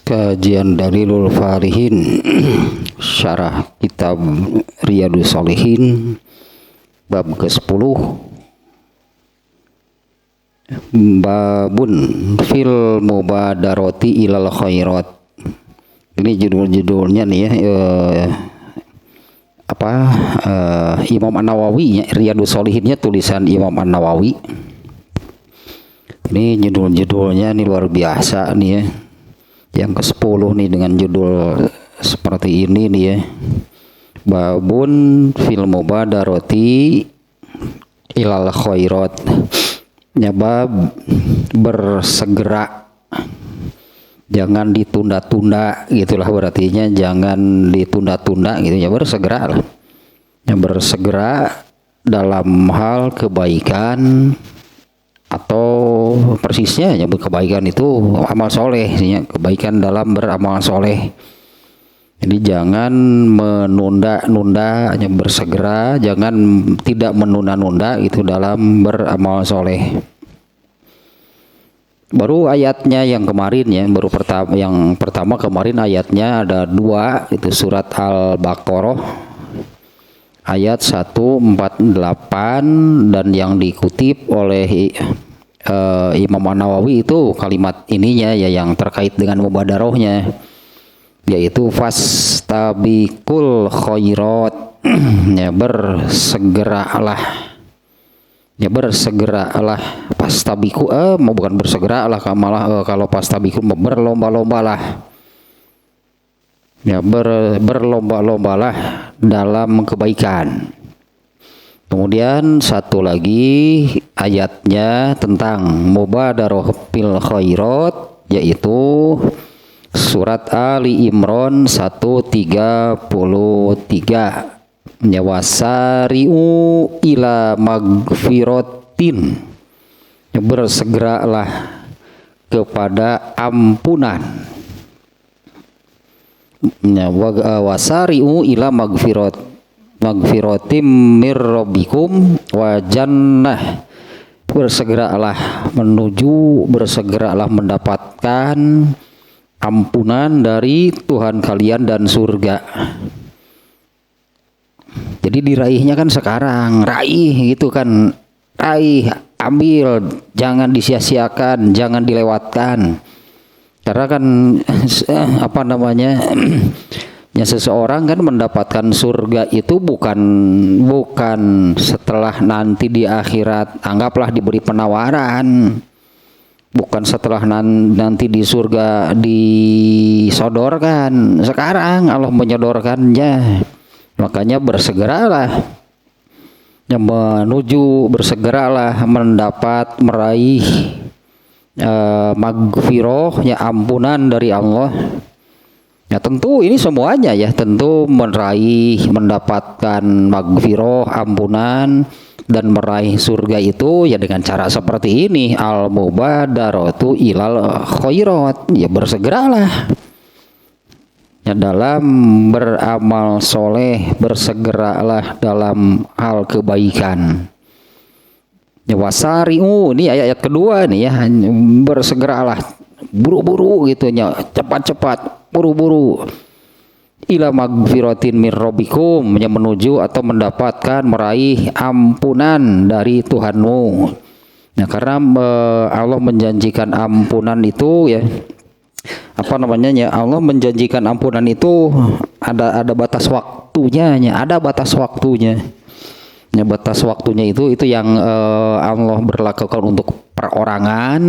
Kajian Dalilul Falihin Syarah Kitab Riyadus Shalihin Bab ke-10 Babun Fil Mubadarati Ilal Khairat. Ini judul-judulnya nih ya, Imam An-Nawawi, Riyadus Shalihinnya tulisan Imam An-Nawawi. Ini judul-judulnya nih luar biasa nih ya. Yang ke-10 nih dengan judul seperti ini nih ya. Babun fil mubadarati ilal khairat. Ya, bab bersegera, jangan ditunda-tunda gitulah, berartinya jangan ditunda-tunda gitu ya, bersegera lah. Ya, bersegera dalam hal kebaikan, atau persisnya ya, kebaikan itu amal soleh ya, kebaikan dalam beramal soleh. Jadi jangan menunda-nunda, hanya bersegera, jangan tidak menunda-nunda itu dalam beramal soleh. Baru ayatnya yang kemarin ya, yang pertama kemarin ayatnya ada 2, itu surat Al-Baqarah ayat 148, dan yang dikutip oleh Imam An-Nawawi itu kalimat ininya ya, yang terkait dengan mubadarohnya, yaitu fastabiqul khairat. Ya, bersegeralah. Ya, bersegeralah. Fastabiqu bukan bersegeralah, malah kalau fastabiqu berlomba-lombalah. Ya, berlomba-lombalah dalam kebaikan. Kemudian satu lagi ayatnya tentang mubadarah fil khairat, yaitu surat Ali Imran 133. Ya, wasari'u ila magfiratin. Ya, bersegeralah kepada ampunan. Ya, wasari'u ila magfiratim mir rabbikum wa jannah. Bersegeralah mendapatkan ampunan dari Tuhan kalian dan surga. Jadi diraihnya kan sekarang, raih gitu kan, raih, ambil, jangan disia-siakan, jangan dilewatkan. Karena kan ya, seseorang kan mendapatkan surga itu bukan setelah nanti di akhirat, anggaplah diberi penawaran, bukan setelah nanti di surga disodorkan. Sekarang Allah menyodorkannya. Makanya bersegeralah ya, bersegeralah meraih magfirah, ya, ampunan dari Allah. Ya, tentu ini semuanya ya, tentu mendapatkan magfirah, ampunan, dan meraih surga itu ya dengan cara seperti ini, al mubadaratu ilal khairat. Ya, bersegeralah ya dalam beramal soleh, bersegeralah dalam hal kebaikan. Ya, wasari'u, ini ayat kedua nih ya, bersegeralah, buru-buru gitu ya, cepat-cepat, buru-buru, ila magfiratin mir rabbikum, yang menuju atau mendapatkan, meraih ampunan dari Tuhanmu. Nah, karena Allah menjanjikan ampunan itu ya, Allah menjanjikan ampunan itu ada batas waktunya ya, ada batas waktunya. Ya, batas waktunya itu yang Allah berlakukan untuk perorangan,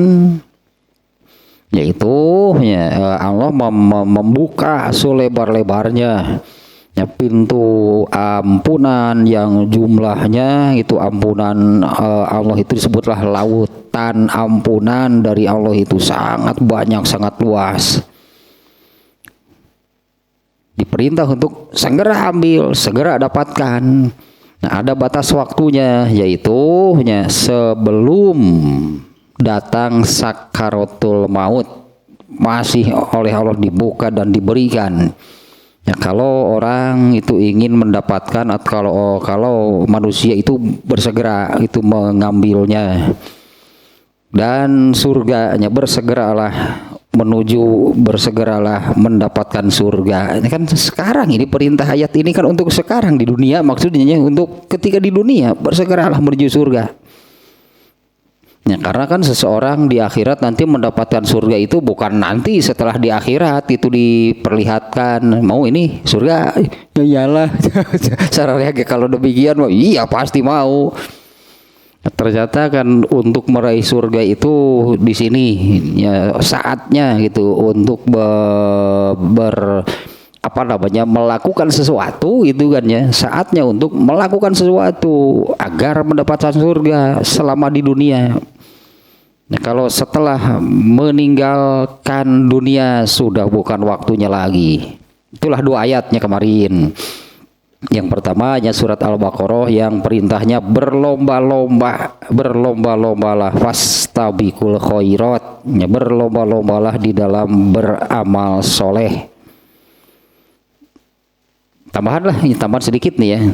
yaitu ya, Allah membuka selebar-lebarnya ya pintu ampunan, yang jumlahnya itu ampunan Allah itu disebutlah lautan ampunan dari Allah itu sangat banyak, sangat luas. Diperintah untuk segera ambil, segera dapatkan. Nah, ada batas waktunya, yaitu ya, sebelum datang sakaratul maut, masih oleh Allah dibuka dan diberikan. Ya, kalau orang itu ingin mendapatkan, atau kalau manusia itu bersegera itu mengambilnya, dan surganya bersegeralah menuju bersegeralah mendapatkan surga. Ini kan sekarang, ini perintah ayat ini kan untuk sekarang di dunia, maksudnya untuk ketika di dunia bersegeralah menuju surga. Ya, karena kan seseorang di akhirat nanti mendapatkan surga itu bukan nanti setelah di akhirat itu diperlihatkan mau ini surga, ya iyalah. Caranya kalau demikian, iya pasti mau. Ternyata kan untuk meraih surga itu di sini ya saatnya gitu untuk melakukan sesuatu gitu kan ya, saatnya untuk melakukan sesuatu agar mendapatkan surga selama di dunia. Nah, kalau setelah meninggalkan dunia sudah bukan waktunya lagi. Itulah dua ayatnya kemarin. Yang pertamanya surat Al-Baqarah yang perintahnya berlomba-lombalah fastabiqul khairat, ya, berlomba-lombalah di dalam beramal soleh. Tambahan sedikit nih ya.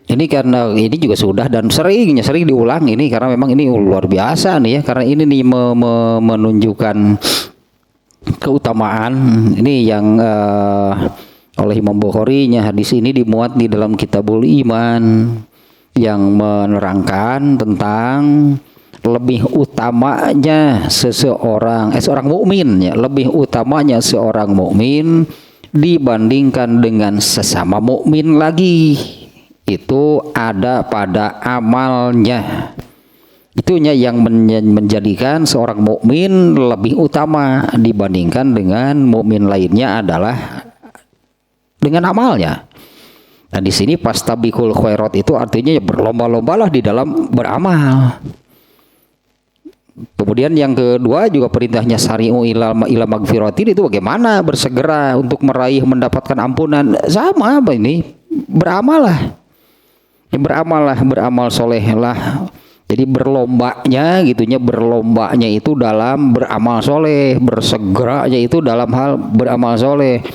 Ini karena ini juga sudah dan sering diulang ini karena memang ini luar biasa nih ya, karena ini nih menunjukkan keutamaan ini yang oleh Imam Bukhari-nya. Hadis ini dimuat di dalam Kitabul Iman yang menerangkan tentang lebih utamanya seorang mukmin ya, lebih utamanya seorang mukmin dibandingkan dengan sesama mukmin lagi. Itu ada pada amalnya. Itunya yang menjadikan seorang mukmin lebih utama dibandingkan dengan mukmin lainnya adalah dengan amalnya. Nah, di sini fastabiqul khairat itu artinya ya berlomba-lombalah di dalam beramal. Kemudian yang kedua juga perintahnya sari'u ila magfiratin, itu bagaimana bersegera untuk mendapatkan ampunan. Sama apa ini? Beramal soleh lah. Jadi berlombanya itu dalam beramal soleh, bersegeranya itu dalam hal beramal soleh.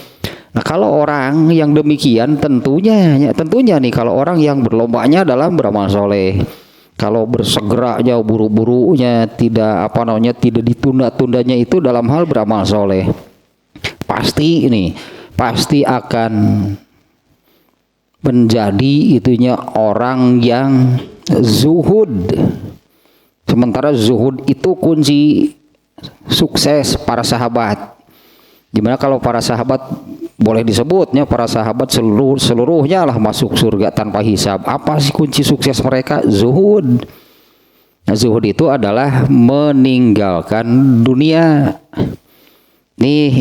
Nah, kalau orang yang demikian tentunya nih, kalau orang yang berlombanya dalam beramal soleh, kalau bersegeranya, buru-burunya, tidak ditunda-tundanya itu dalam hal beramal soleh, pasti akan menjadi itunya orang yang zuhud. Sementara zuhud itu kunci sukses para sahabat. Dimana kalau para sahabat boleh disebutnya para sahabat seluruhnya lah masuk surga tanpa hisab. Apa sih kunci sukses mereka? Zuhud. Nah, zuhud itu adalah meninggalkan dunia. Ini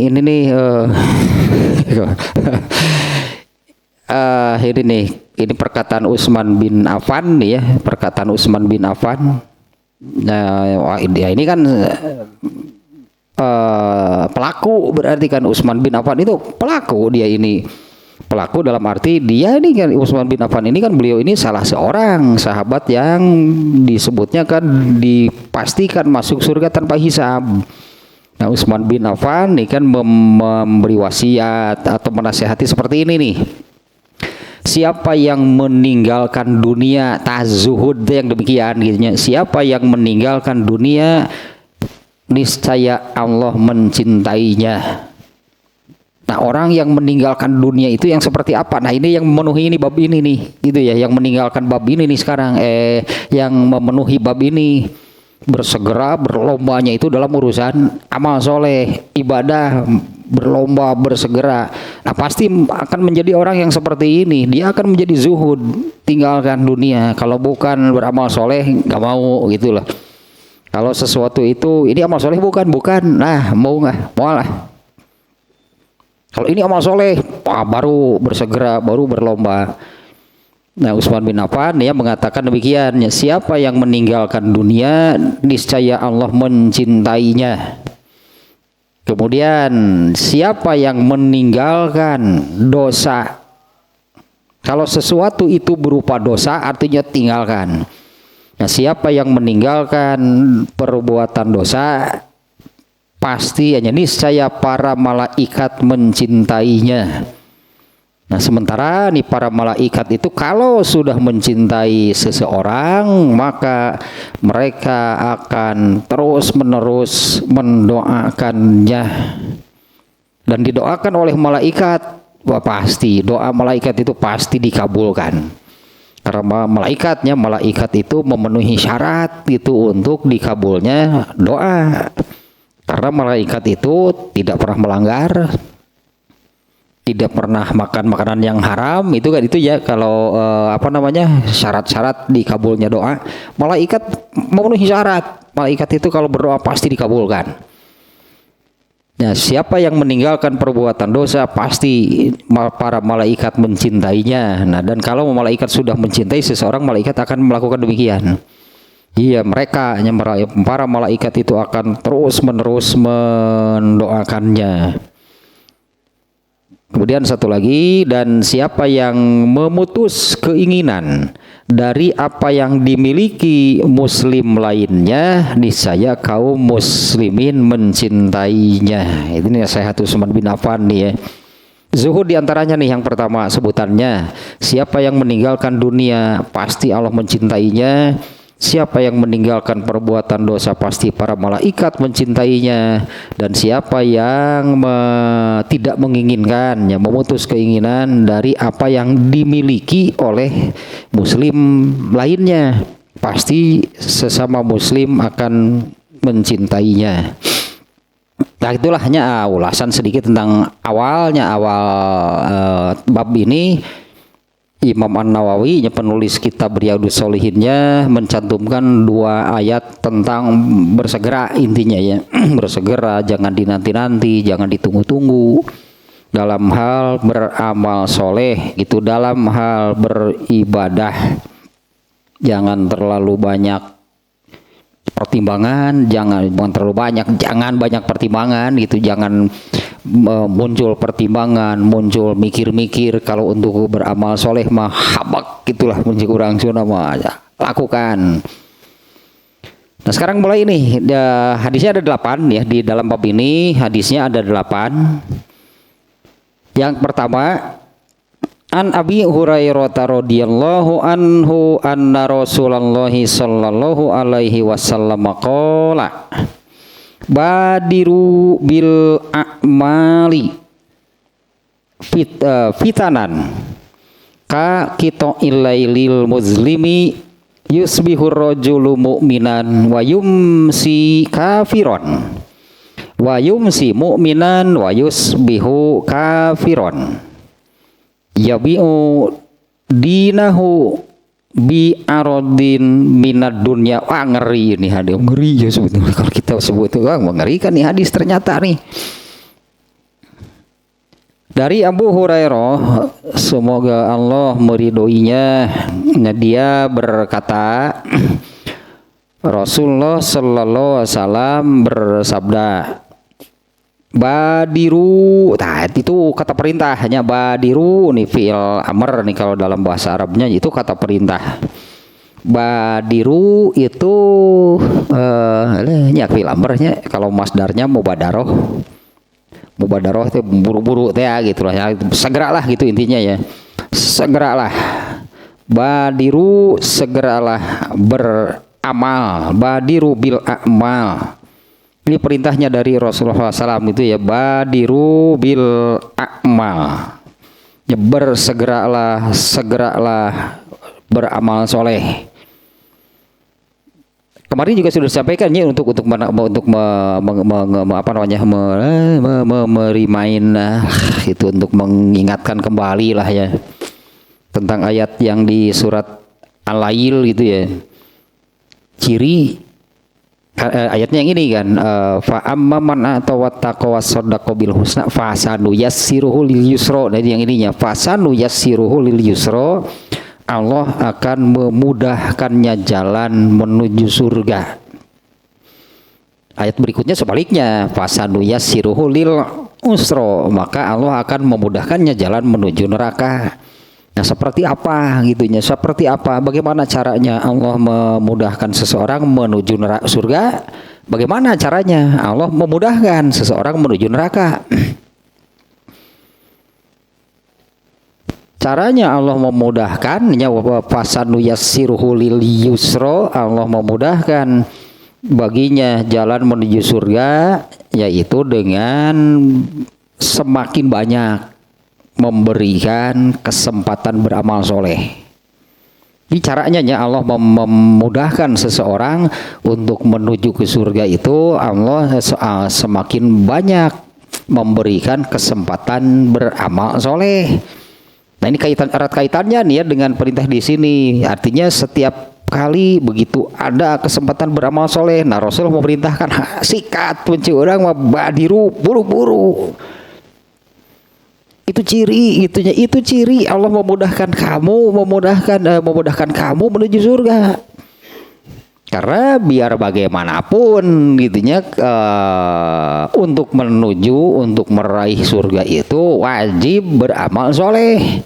ini perkataan Utsman bin Affan nih ya, perkataan Utsman bin Affan. Nah, ini kan pelaku, berarti kan Utsman bin Affan itu pelaku. Dia ini pelaku dalam arti dia ini kan, Utsman bin Affan ini kan beliau ini salah seorang sahabat yang disebutnya kan dipastikan masuk surga tanpa hisab. Nah, Utsman bin Affan ini kan memberi wasiat atau menasihati seperti ini nih. Siapa yang meninggalkan dunia, tazuhud yang demikian gitu. Siapa yang meninggalkan dunia, niscaya Allah mencintainya. Nah, orang yang meninggalkan dunia itu yang seperti apa? Nah, ini yang memenuhi ini bab ini nih, gitu ya. Yang meninggalkan bab ini nih sekarang, yang memenuhi bab ini bersegera berlombanya itu dalam urusan amal soleh, ibadah, berlomba bersegera. Nah, pasti akan menjadi orang yang seperti ini. Dia akan menjadi zuhud, tinggalkan dunia. Kalau bukan beramal soleh nggak mau gitulah. Kalau sesuatu itu ini amal soleh bukan, nah mau nggak? Mau lah. Kalau ini amal soleh, baru bersegera, baru berlomba. Nah, Utsman bin Affan ya mengatakan demikian, siapa yang meninggalkan dunia, niscaya Allah mencintainya. Kemudian siapa yang meninggalkan dosa, kalau sesuatu itu berupa dosa artinya tinggalkan. Nah, siapa yang meninggalkan perbuatan dosa, pasti hanya niscaya para malaikat mencintainya. Nah, sementara nih para malaikat itu kalau sudah mencintai seseorang, maka mereka akan terus-menerus mendoakannya. Dan didoakan oleh malaikat, wah pasti doa malaikat itu pasti dikabulkan. Karena malaikat itu memenuhi syarat itu untuk dikabulnya doa. Karena malaikat itu tidak pernah melanggar, tidak pernah makan makanan yang haram, itu kan itu ya kalau syarat-syarat dikabulnya doa. Malaikat memenuhi syarat. Malaikat itu kalau berdoa pasti dikabulkan. Nah, siapa yang meninggalkan perbuatan dosa pasti para malaikat mencintainya. Nah, dan kalau malaikat sudah mencintai seseorang, malaikat akan melakukan demikian. Iya, para malaikat itu akan terus-menerus mendoakannya. Kemudian satu lagi, dan siapa yang memutus keinginan dari apa yang dimiliki muslim lainnya, niscaya kaum muslimin mencintainya. Ini nasihat Utsman bin Affan nih ya. Zuhud diantaranya nih yang pertama sebutannya, siapa yang meninggalkan dunia pasti Allah mencintainya. Siapa yang meninggalkan perbuatan dosa pasti para malaikat mencintainya. Dan siapa yang tidak menginginkan, yang memutus keinginan dari apa yang dimiliki oleh muslim lainnya, pasti sesama muslim akan mencintainya. Nah, itulah hanya ulasan sedikit tentang awal bab ini. Imam An-Nawawi, penulis kitab Riyadhus Shalihinnya, mencantumkan 2 ayat tentang bersegera, intinya ya. Bersegera, jangan dinanti-nanti, jangan ditunggu-tunggu dalam hal beramal soleh, gitu, dalam hal beribadah. Jangan terlalu banyak pertimbangan, jangan banyak pertimbangan gitu, jangan muncul pertimbangan, muncul mikir-mikir. Kalau untuk beramal soleh mah habak gitulah, muncul kurang sunah mah lakukan. Nah, sekarang mulai ini hadisnya ada 8 ya, di dalam bab ini hadisnya ada 8. Yang pertama, an Abi Hurairah radhiyallahu anhu anna Rasulullah sallallahu alaihi wasallam qala badiru bil a'mali fitanan ka kita ilailil muzlimi yusbihur rajulu mu'minan wa yumsi kafiron wa yumsi mu'minan wa yusbihu kafiron yabi'u dinahu bi arodin minad dunya. Wah, ngeri ini hadis, ngeri ya sebetulnya kalau kita sebut itu. Wah, mengerikan nih hadis ternyata nih. Dari Abu Hurairah, semoga Allah meridhoinya, dia berkata, Rasulullah sallallahu alaihi wasallam bersabda, badiru, nah itu kata perintah, hanya badiru nih fi'il amr nih kalau dalam bahasa Arabnya, itu kata perintah. Badiru itu fi'il amrnya, kalau masdarnya mubadaroh itu buru-buru teh gitu lah ya, segeralah gitu intinya ya, segeralah. Badiru, segeralah beramal, badiru bil a'mal. Ini perintahnya dari Rasulullah SAW itu ya, badiru bil a'mal, ya, segeralah beramal soleh. Kemarin juga sudah disampaikan ya, untuk merimain itu, untuk mengingatkan kembali lah ya tentang ayat yang di surat Al-Lail gitu ya. Ciri ayatnya yang ini kan, fa amma man atawattaqa wasaddaqa bil husna fasanu yassiruhu lil yusra. Nah, yang ininya fasanu yassiruhu lil yusra, Allah akan memudahkannya jalan menuju surga. Ayat berikutnya sebaliknya, fasanu yassiruhu lil usra, maka Allah akan memudahkannya jalan menuju neraka. Nah, seperti apa gitunya? Seperti apa? Bagaimana caranya Allah memudahkan seseorang menuju neraka surga? Bagaimana caranya Allah memudahkan seseorang menuju neraka? caranya Allah memudahkannya, fasanu yassiruhu lil yusra, Allah memudahkan baginya jalan menuju surga, yaitu dengan semakin banyak memberikan kesempatan beramal soleh. Ini caranya ya, Allah memudahkan seseorang untuk menuju ke surga itu, Allah semakin banyak memberikan kesempatan beramal soleh. Nah ini erat kaitannya nih ya dengan perintah di sini. Artinya setiap kali begitu ada kesempatan beramal soleh, nah Rasul memerintahkan sikat benci orang badiru, buru-buru. Itu ciri, itu ciri Allah memudahkan kamu, memudahkan kamu menuju surga. Karena biar bagaimanapun gitunya, untuk meraih surga itu wajib beramal soleh.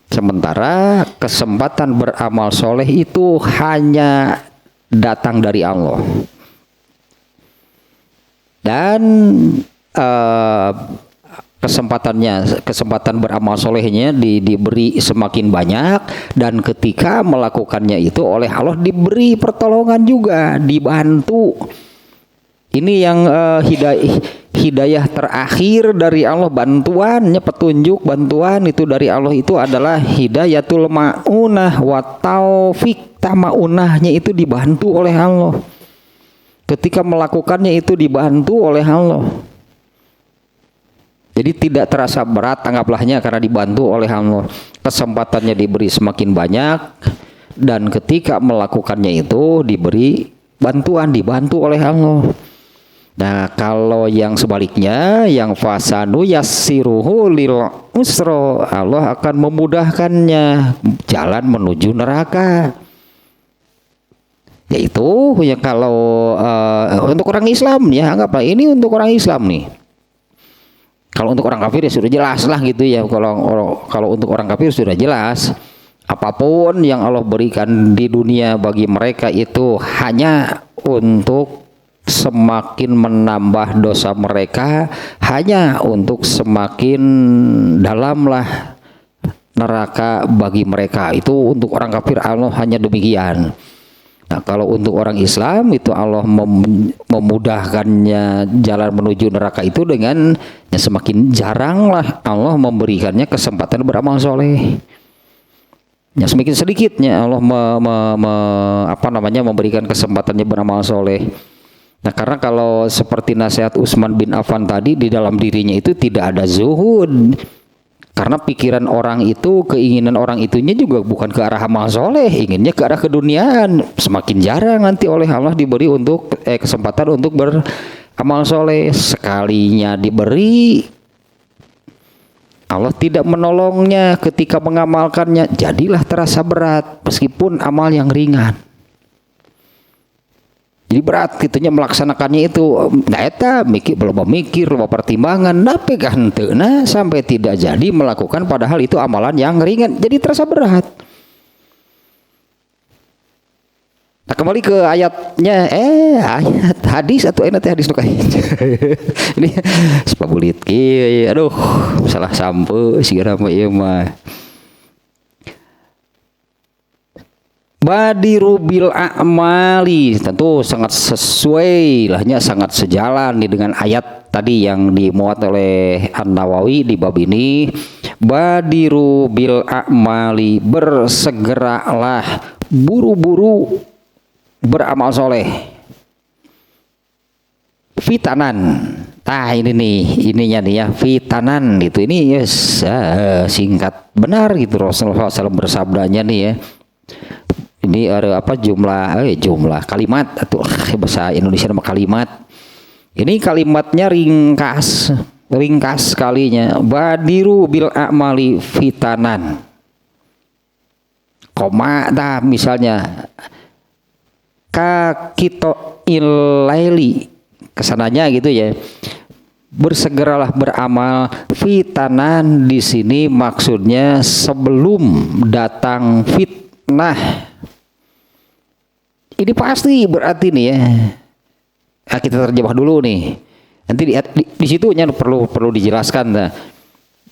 Sementara kesempatan beramal soleh itu hanya datang dari Allah. Dan kesempatan beramal solehnya diberi semakin banyak, dan ketika melakukannya itu oleh Allah diberi pertolongan juga, dibantu. Ini yang hidayah terakhir dari Allah, bantuannya, petunjuk, bantuan itu dari Allah itu adalah hidayatul ma'unah wa taufik. Ma'unahnya itu dibantu oleh Allah. Ketika melakukannya itu dibantu oleh Allah. Jadi tidak terasa berat, anggaplah,nya karena dibantu oleh Allah. Kesempatannya diberi semakin banyak, dan ketika melakukannya itu diberi bantuan, dibantu oleh Allah. Nah kalau yang sebaliknya, yang fasanu yassiruhu lil usra, Allah akan memudahkannya jalan menuju neraka. Yaitu ya kalau untuk orang Islam ya, anggaplah ini untuk orang Islam nih. Kalau untuk orang kafir ya sudah jelas lah gitu ya. Kalau untuk orang kafir sudah jelas, apapun yang Allah berikan di dunia bagi mereka itu hanya untuk semakin menambah dosa mereka, hanya untuk semakin dalamlah neraka bagi mereka. Itu untuk orang kafir Allah hanya demikian. Nah kalau untuk orang Islam itu Allah memudahkannya jalan menuju neraka itu dengan ya semakin jaranglah Allah memberikannya kesempatan beramal soleh. Ya semakin sedikitnya Allah memberikan kesempatannya beramal soleh. Nah karena kalau seperti nasihat Utsman bin Affan tadi, di dalam dirinya itu tidak ada zuhud. Karena pikiran orang itu, keinginan orang itunya juga bukan ke arah amal soleh, inginnya ke arah keduniaan. Semakin jarang nanti oleh Allah diberi untuk kesempatan untuk beramal soleh. Sekalinya diberi, Allah tidak menolongnya ketika mengamalkannya, jadilah terasa berat meskipun amal yang ringan. Jadi berat gitunya melaksanakannya itu. Nah eta belum memikir, belum pertimbangan, tapi gantena sampai tidak jadi melakukan, padahal itu amalan yang ringan, jadi terasa berat. Nah kembali ke ayatnya, ayat hadis atau hadis nukai. Ini sepabulit kieu, aduh salah sampe sigara mah ieu mah. Badiru bil a'mali, tentu sangat sesuai lahnya, sangat sejalan dengan ayat tadi yang dimuat oleh An-Nawawi di bab ini. Badiru bil a'mali, bersegeralah, buru-buru beramal soleh. Fitanan, ini nih, ininya nih ya, fitanan gitu. Ini yes, singkat benar gitu Rasulullah SAW bersabdanya nih ya. Ini ada apa jumlah kalimat atau bahasa Indonesia nama kalimat. Ini kalimatnya ringkas kalinya. Badiru bil a'mali fitanan. Koma dah misalnya kakito ilaili, kesananya gitu ya. Bersegeralah beramal. Fitanan di sini maksudnya sebelum datang fitnah. Ini pasti berarti nih ya. Nah, kita terjemah dulu nih. Nanti di situnya perlu dijelaskan. Nah.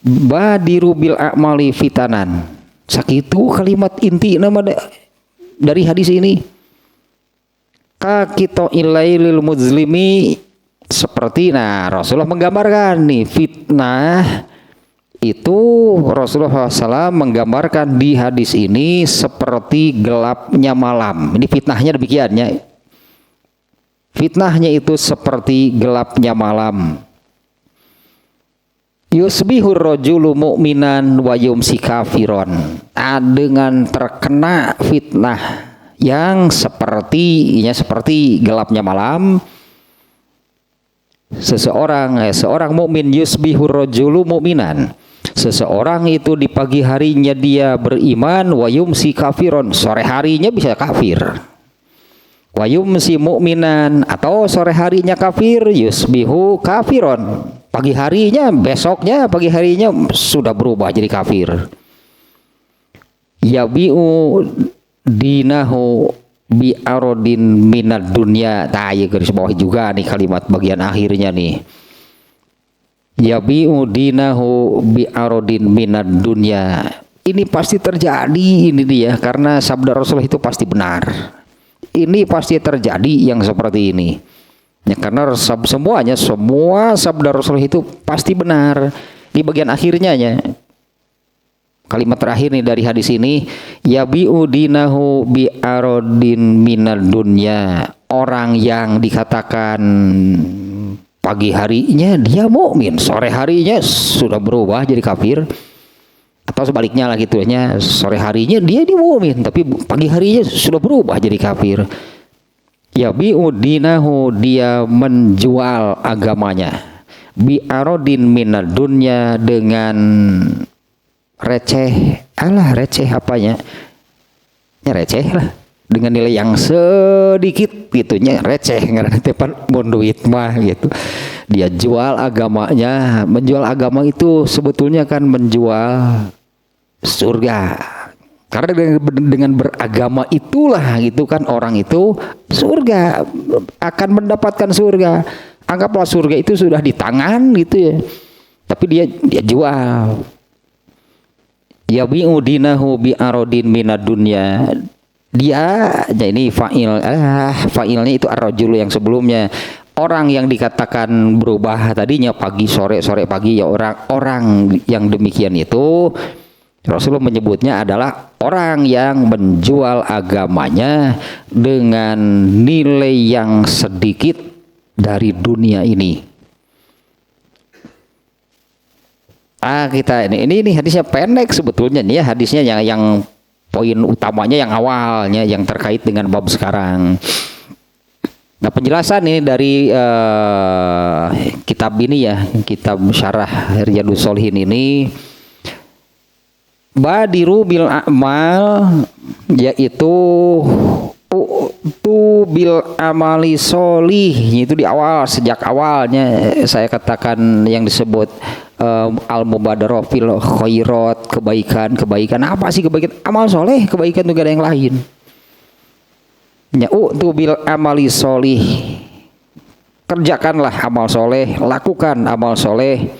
badiru bil a'mali fitanan. Sakitu kalimat inti nama dari hadis ini. Ka kita ilailil muzlimi, seperti Rasulullah menggambarkan nih fitnah itu. Rasulullah SAW menggambarkan di hadis ini seperti gelapnya malam. Ini fitnahnya demikiannya. Fitnahnya itu seperti gelapnya malam. Yusbihur rajulu mu'minan wa yumsi kafiron. Dengan terkena fitnah yang seperti gelapnya malam, seorang mukmin yusbihur rajulu mu'minan. Seseorang itu di pagi harinya dia beriman, wa yumsi kafiron, sore harinya bisa kafir. Wa yumsi mu'minan, atau sore harinya kafir, yusbihu kafiron. Pagi harinya, besoknya pagi harinya sudah berubah jadi kafir. Yabi'u dinahu bi'arodin minad dunya. Ya garis bawah juga nih kalimat bagian akhirnya nih. Yabi'u dinahu bi'arodin minad dunya. Ini pasti terjadi ini dia, karena sabda Rasulullah itu pasti benar. Ini pasti terjadi yang seperti ini. Ya, karena semua sabda Rasulullah itu pasti benar. Di bagian akhirnya ya, kalimat terakhir nih dari hadis ini, yabi'u dinahu bi'arodin minad dunya. Orang yang dikatakan pagi harinya dia mukmin, sore harinya sudah berubah jadi kafir, atau sebaliknya lah gitu ya, sore harinya dia mukmin tapi pagi harinya sudah berubah jadi kafir. Yabi'u dinahu, dia menjual agamanya, bi'arodin minad dunya, dengan receh apanya ya, receh lah, dengan nilai yang sedikit gitunya, receh ngarana tepan mun duit mah gitu. Dia jual agamanya. Menjual agama itu sebetulnya kan menjual surga. Karena dengan beragama itulah gitu kan orang itu surga, akan mendapatkan surga. Anggaplah surga itu sudah di tangan gitu ya, tapi dia jual. Yabi'u dinahu bi'arodin minad dunya. Dia ya ini fa'ilnya itu ar-rajulu yang sebelumnya. Orang yang dikatakan berubah tadinya pagi sore pagi ya, orang yang demikian itu Rasulullah menyebutnya adalah orang yang menjual agamanya dengan nilai yang sedikit dari dunia ini. Kita ini hadisnya pendek sebetulnya nih ya, hadisnya yang poin utamanya yang awalnya yang terkait dengan bab sekarang. Nah, penjelasan ini dari kitab ini ya, kitab Syarah Riyadhus Shalihin ini, badiru bil a'mal, yaitu tu bil amali solih, itu di awal, sejak awalnya saya katakan yang disebut al mubadarah fil khairat, kebaikan. Apa sih kebaikan? Amal soleh, kebaikan juga ada yang lain. Ya, tu bil amali solih, kerjakanlah amal soleh, lakukan amal soleh.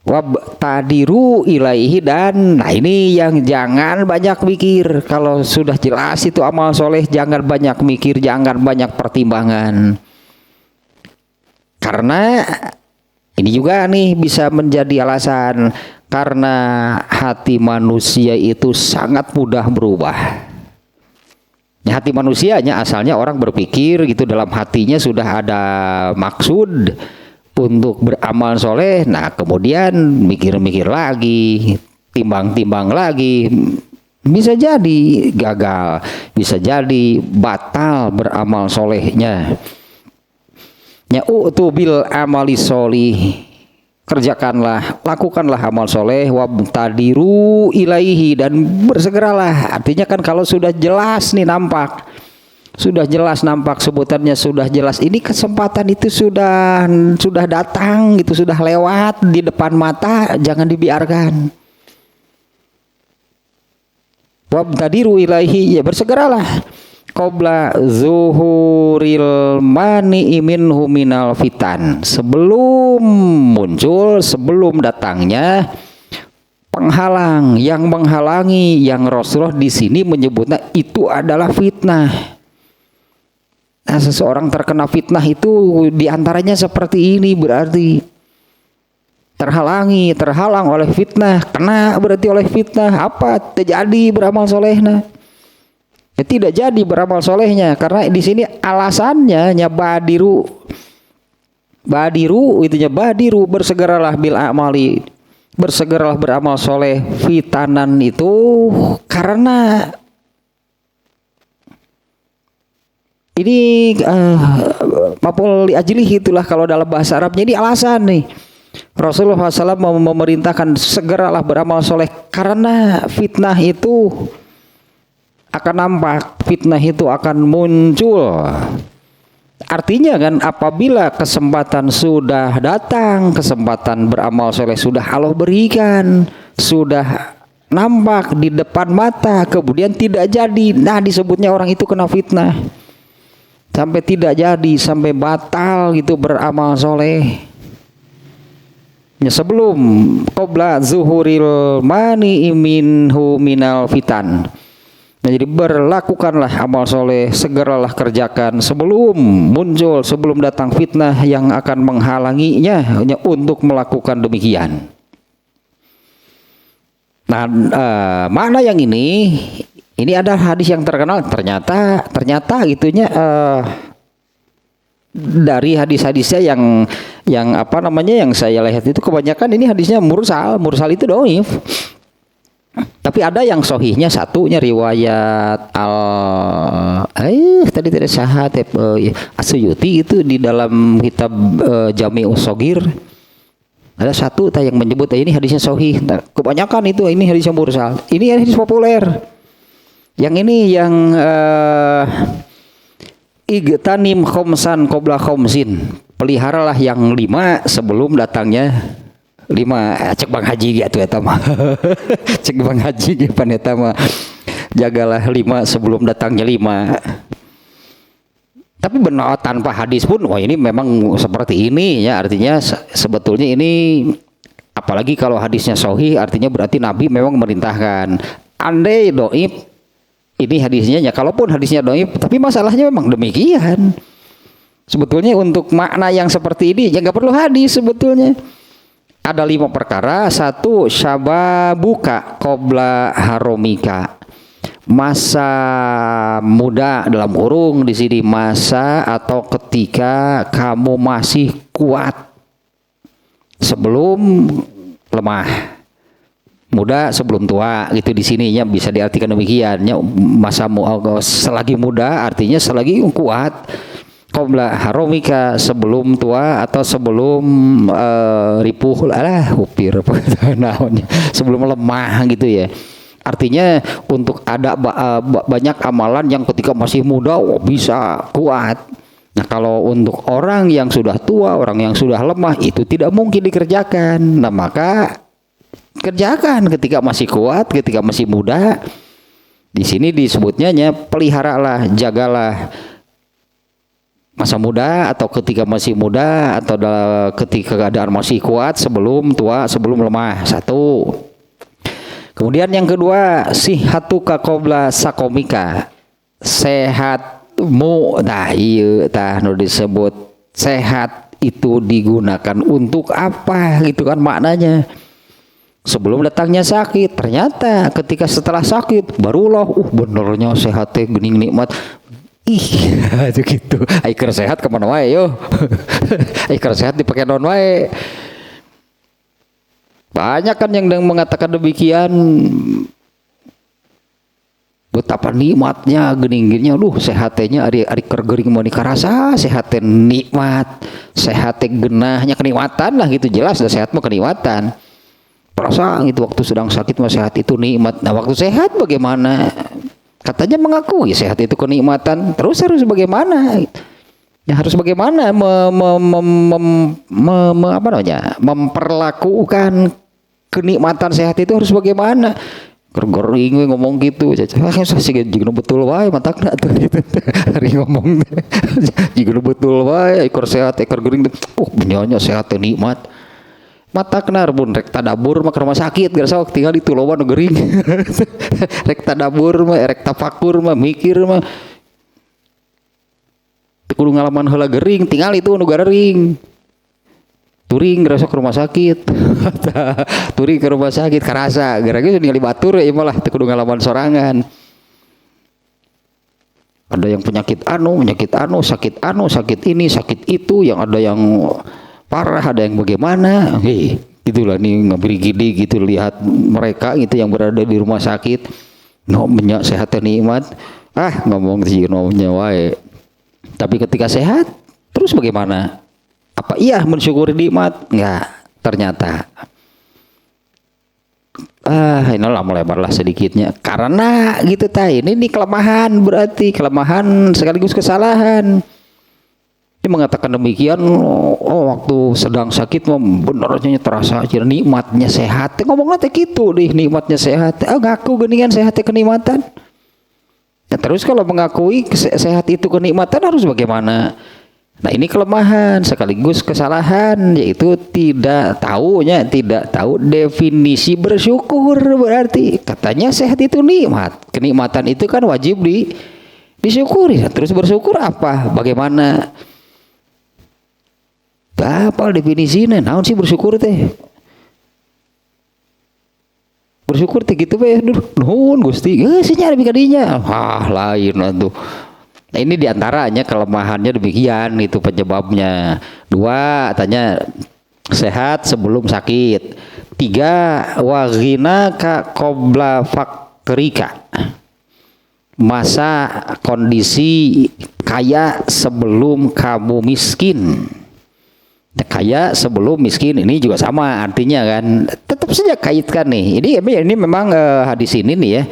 Wabtadiru ilaihi, dan ini yang jangan banyak mikir. Kalau sudah jelas itu amal soleh, jangan banyak mikir, jangan banyak pertimbangan. Karena ini juga nih bisa menjadi alasan, karena hati manusia itu sangat mudah berubah. Ya, hati manusianya asalnya orang berpikir gitu, dalam hatinya sudah ada maksud untuk beramal soleh. Nah kemudian mikir-mikir lagi, timbang-timbang lagi, bisa jadi gagal, bisa jadi batal beramal solehnya. Ya'utu bil amali solih, kerjakanlah, lakukanlah amal soleh. Wabtadiru ilaihi, dan bersegeralah. Artinya kan kalau sudah jelas nih nampak, sudah jelas nampak sebutannya, sudah jelas ini kesempatan itu sudah datang gitu, sudah lewat di depan mata, jangan dibiarkan. Wabtadiru ilaihi, ya bersegeralah. qabla zuhuril mani minhu minal fitan, sebelum muncul, sebelum datangnya penghalang, yang menghalangi, yang Rasulullah di sini menyebutnya itu adalah fitnah. Nah, seseorang terkena fitnah itu diantaranya seperti ini, berarti terhalang oleh fitnah, kena berarti oleh fitnah. Apa terjadi beramal solehnya? Ya, tidak jadi beramal solehnya karena di sini alasannya badiru bersegeralah bil amali, bersegeralah beramal soleh. Fitanan itu karena ini mapul liajlih, itulah kalau dalam bahasa Arabnya ini alasan nih. Rasulullah SAW memerintahkan segeralah beramal soleh karena fitnah itu akan nampak, fitnah itu akan muncul. Artinya kan apabila kesempatan sudah datang, kesempatan beramal soleh sudah Allah berikan, sudah nampak di depan mata, kemudian tidak jadi, nah disebutnya orang itu kena fitnah. Sampai tidak jadi, sampai batal gitu beramal soleh. Ya, sebelum qabla zuhuril mani minhu minal fitan. Nah, jadi berlakukanlah amal soleh, segeralah kerjakan sebelum muncul, sebelum datang fitnah yang akan menghalanginya hanya untuk melakukan demikian. Nah, makna yang ini adalah hadis yang terkenal. Ternyata gitunya dari hadis-hadisnya yang apa namanya yang saya lihat itu kebanyakan ini hadisnya mursal itu dhaif. Tapi ada yang sohihnya, satunya riwayat tadi tidak sahat As-Suyuti itu di dalam kitab Jami'us Shagir ada satu yang menyebut ini hadisnya sohih. Nah, kebanyakan itu ini hadisnya mursal. Ini hadis populer. Yang ini yang igtanim khomsan qabla khomsin, peliharalah yang 5 sebelum datangnya 5. Cek Bang Haji gitu eta mah. Cek Bang Haji gitu pan eta mah. Jagalah 5 sebelum datangnya 5. Tapi benar tanpa hadis pun ini memang seperti ini ya, artinya sebetulnya ini apalagi kalau hadisnya sahih artinya berarti Nabi memang memerintahkan. Andai dhaif ini hadisnya ya, kalaupun hadisnya dhaif tapi masalahnya memang demikian. Sebetulnya untuk makna yang seperti ini ya nggak perlu hadis sebetulnya. Ada 5 perkara. 1, syababuka qabla haromika, masa muda dalam kurung di sini masa atau ketika kamu masih kuat sebelum lemah, muda sebelum tua gitu di sininya bisa diartikan demikian ya, masa selagi muda artinya selagi kuat, qabla haromika sebelum tua atau sebelum ripuh upir sebelum lemah gitu ya. Artinya untuk ada banyak amalan yang ketika masih muda bisa kuat. Nah, kalau untuk orang yang sudah tua, orang yang sudah lemah itu tidak mungkin dikerjakan. Nah, maka kerjakan ketika masih kuat, ketika masih muda. Di sini disebutnya peliharalah, jagalah masa muda atau ketika masih muda atau ketika keadaan masih kuat sebelum tua, sebelum lemah. 1. Kemudian yang kedua, sihatuka qabla sakomika, sehatmu. Nah iya nu disebut sehat itu digunakan untuk apa gitu kan maknanya. Sebelum datangnya sakit, ternyata ketika setelah sakit barulah benernya sehatnya gening nikmat. Ih, itu gitu. Aiker sehat kemana wae yo. Aiker sehat dipakai non wae. Banyak kan yang mengatakan demikian. Betapa nikmatnya gening-geningnya, sehatnya ari kergering mau dikarasa, sehatnya nikmat, sehatnya genahnya kenikmatan lah gitu, jelas dah sehat mah kenikmatan. Perasaan itu waktu sedang sakit mah sehat itu nikmat. Nah, waktu sehat bagaimana? Katanya mengakui sehat itu kenikmatan, terus harus bagaimana? Ya harus bagaimana memperlakukan kenikmatan sehat itu harus bagaimana? Gering we ngomong gitu. Saya sih juga betul wae matakna tuh gitu. Hari ngomong juga betul wae ekor sehat ekor gering. Benyonya sehat teh nikmat. Matakna rebun rek tadabur mah rumah sakit gara sok tinggal di tulowan nu gering. Rek tadabur mah rek tafakur mah mikir mah kudu ngalaman heula gering tinggal itu nu garing. Turing ngerasa ke rumah sakit. Turing ke rumah sakit karasa gara-gara ningali batur ya malah teu kudu ngalaman sorangan. Ada yang penyakit sakit ini sakit itu, yang ada yang parah, ada yang bagaimana. Itulah nih ngaberi gini gitu lihat mereka gitu yang berada di rumah sakit. Banyak sehat nikmat. Ngomong sih nomnya wae. Tapi ketika sehat terus bagaimana? Apa iya mensyukuri nikmat? Enggak, ternyata. Inilah melebarlah sedikitnya. Karena gitu ini kelemahan, berarti kelemahan sekaligus kesalahan. Ini mengatakan demikian, waktu sedang sakit benernya terasa aja nikmatnya sehat. Ngomong nanti gitu nih, nikmatnya sehat. Ngaku geningan sehatnya kenikmatan. Nah, terus kalau mengakui sehat itu kenikmatan harus bagaimana? Nah ini kelemahan sekaligus kesalahan, yaitu tidak tahu definisi bersyukur. Berarti katanya sehat itu nikmat, kenikmatan itu kan wajib disyukuri. Terus bersyukur apa? Bagaimana? Apa definisinya? Naon sih bersyukur teh? Bersyukur teh gitu be, nuhun Gusti. Sih nyari bikadinya. Lain atuh. Nah ini diantaranya kelemahannya demikian itu penyebabnya. 2 tanya sehat sebelum sakit. 3 waghina ka qabla fakrika, masa kondisi kaya sebelum kamu miskin. Kaya sebelum miskin ini juga sama artinya kan, tetap saja kaitkan nih. Ini memang hadis ini nih ya,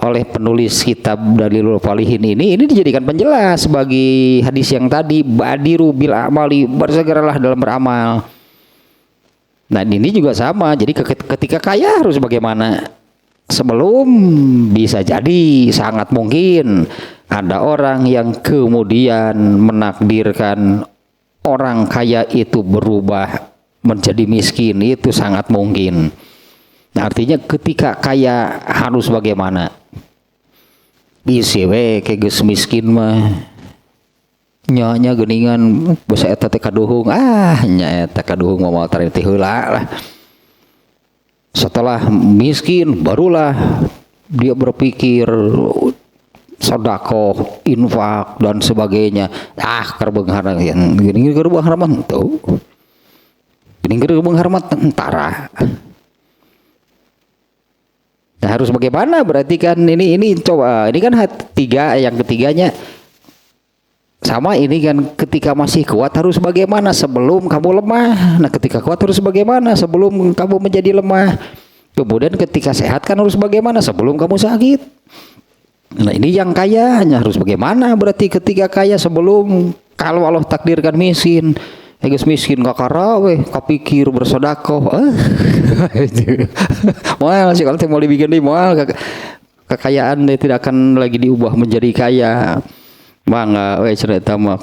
oleh penulis kitab Dalilul Falihin ini dijadikan penjelas bagi hadis yang tadi, badiru bil amali, bersegeralah dalam beramal. Nah ini juga sama, jadi ketika kaya harus bagaimana? Sebelum, bisa jadi sangat mungkin ada orang yang kemudian menakdirkan orang kaya itu berubah menjadi miskin, itu sangat mungkin. Nah, artinya ketika kaya harus bagaimana? Bisi we kegeus miskin mah nya geuningan basa eta teh kaduhung, nya eta kaduhung mah tari teh heula lah. Setelah miskin barulah dia berpikir sedekah, infak dan sebagainya. Keur beunghar yang geuning keur beunghar mah teu. Geuning keur beunghar mah tentara. Nah, harus bagaimana? Berarti kan ini coba, ini kan 3 yang ketiganya sama ini kan, ketika masih kuat harus bagaimana sebelum kamu lemah. Nah, ketika kuat harus bagaimana sebelum kamu menjadi lemah. Kemudian ketika sehat kan harus bagaimana sebelum kamu sakit. Nah ini yang kaya hanya harus bagaimana? Berarti ketika kaya sebelum, kalau Allah takdirkan miskin, guys miskin gak karawe, kapikir bersedekah. Mal sih kalau mau dibikin mal kekayaan dia tidak akan lagi diubah menjadi kaya. Mangga we cerita mah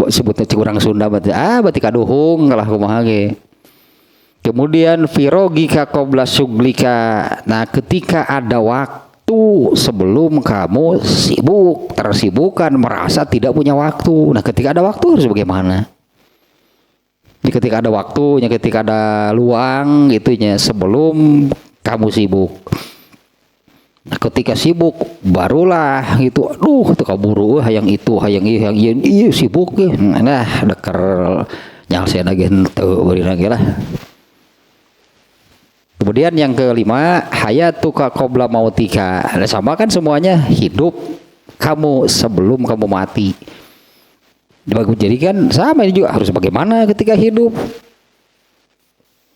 sebutnya kurang Sunda berarti kaduhung kalah kumaha ge. Kemudian firogika qabla suglika. Nah ketika ada waktu sebelum kamu sibuk, tersibukkan, merasa tidak punya waktu. Nah ketika ada waktu harus bagaimana? Jadi ketika ada waktunya, ketika ada luang gitunya, sebelum kamu sibuk. Nah ketika sibuk barulah gitu, aduh tuh kaburu hayang itu hayang iya sibuk ya. Nah deker nyalseun agen teu beureun lagi lah. Kemudian yang kelima, hayatuka qabla mautika. Sama kan semuanya, hidup kamu sebelum kamu mati. Jadi kan sama ini juga, harus bagaimana ketika hidup.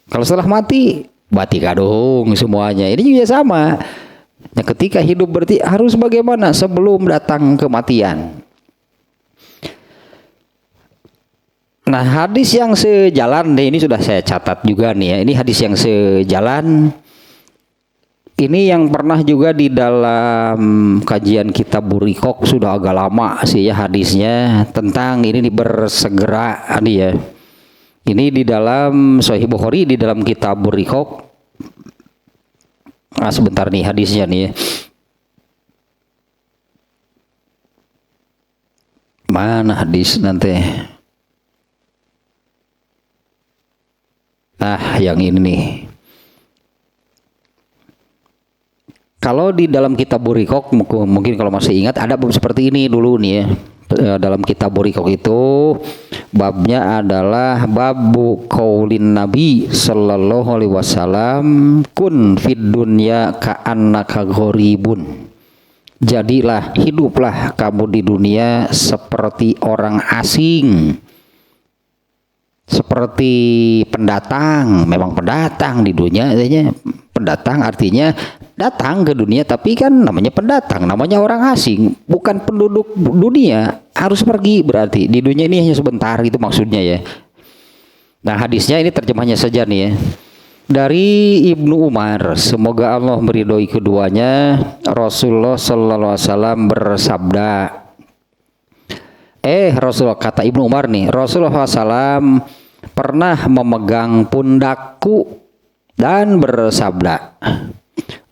Kalau setelah mati, bati kadung semuanya. Ini juga sama. Nah, ketika hidup berarti harus bagaimana sebelum datang kematian. Nah hadis yang sejalan ini sudah saya catat juga nih ya. Ini hadis yang sejalan Ini yang pernah juga di dalam kajian kitab Burikok, sudah agak lama sih ya hadisnya, tentang ini bersegera nih ya. Ini di dalam Sahih Bukhari, di dalam kitab Burikok. Nah, sebentar nih hadisnya nih ya. Mana hadis nanti? Nah, yang ini nih. Kalau di dalam kitab Burikok, mungkin kalau masih ingat, ada bab seperti ini dulu nih ya. Dalam kitab Burikok itu babnya adalah babu qaulin Nabi sallallahu alaihi wasallam, kun fid dunya ka'annaka gharibun. Jadilah, hiduplah kamu di dunia seperti orang asing, seperti pendatang. Memang pendatang di dunia, artinya pendatang artinya datang ke dunia, tapi kan namanya pendatang, namanya orang asing, bukan penduduk dunia. Harus pergi, berarti di dunia ini hanya sebentar, itu maksudnya ya. Nah, hadisnya ini terjemahnya saja nih ya. Dari Ibnu Umar, semoga Allah meridhoi keduanya, Rasulullah sallallahu alaihi wasallam bersabda, Rasulullah, kata Ibnu Umar nih, Rasulullah SAW pernah memegang pundakku dan bersabda,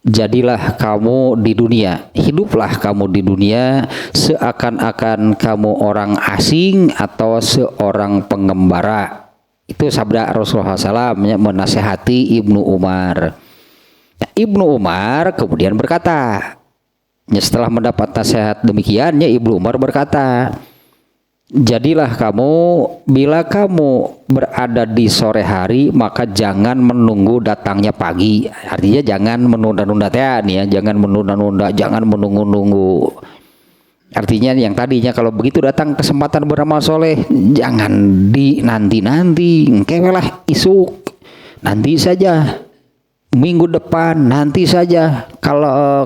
jadilah kamu di dunia, hiduplah kamu di dunia seakan-akan kamu orang asing atau seorang pengembara. Itu sabda Rasulullah SAW menasehati Ibnu Umar. Ibnu Umar kemudian berkata, setelah mendapat nasihat demikiannya, Ibnu Umar berkata, jadilah kamu, bila kamu berada di sore hari, maka jangan menunggu datangnya pagi. Artinya jangan menunda-nunda ya, jangan menunda-nunda, jangan menunggu-nunggu. Artinya yang tadinya kalau begitu datang kesempatan beramal soleh, jangan di nanti-nanti, kewelah isuk, nanti saja, minggu depan, nanti saja.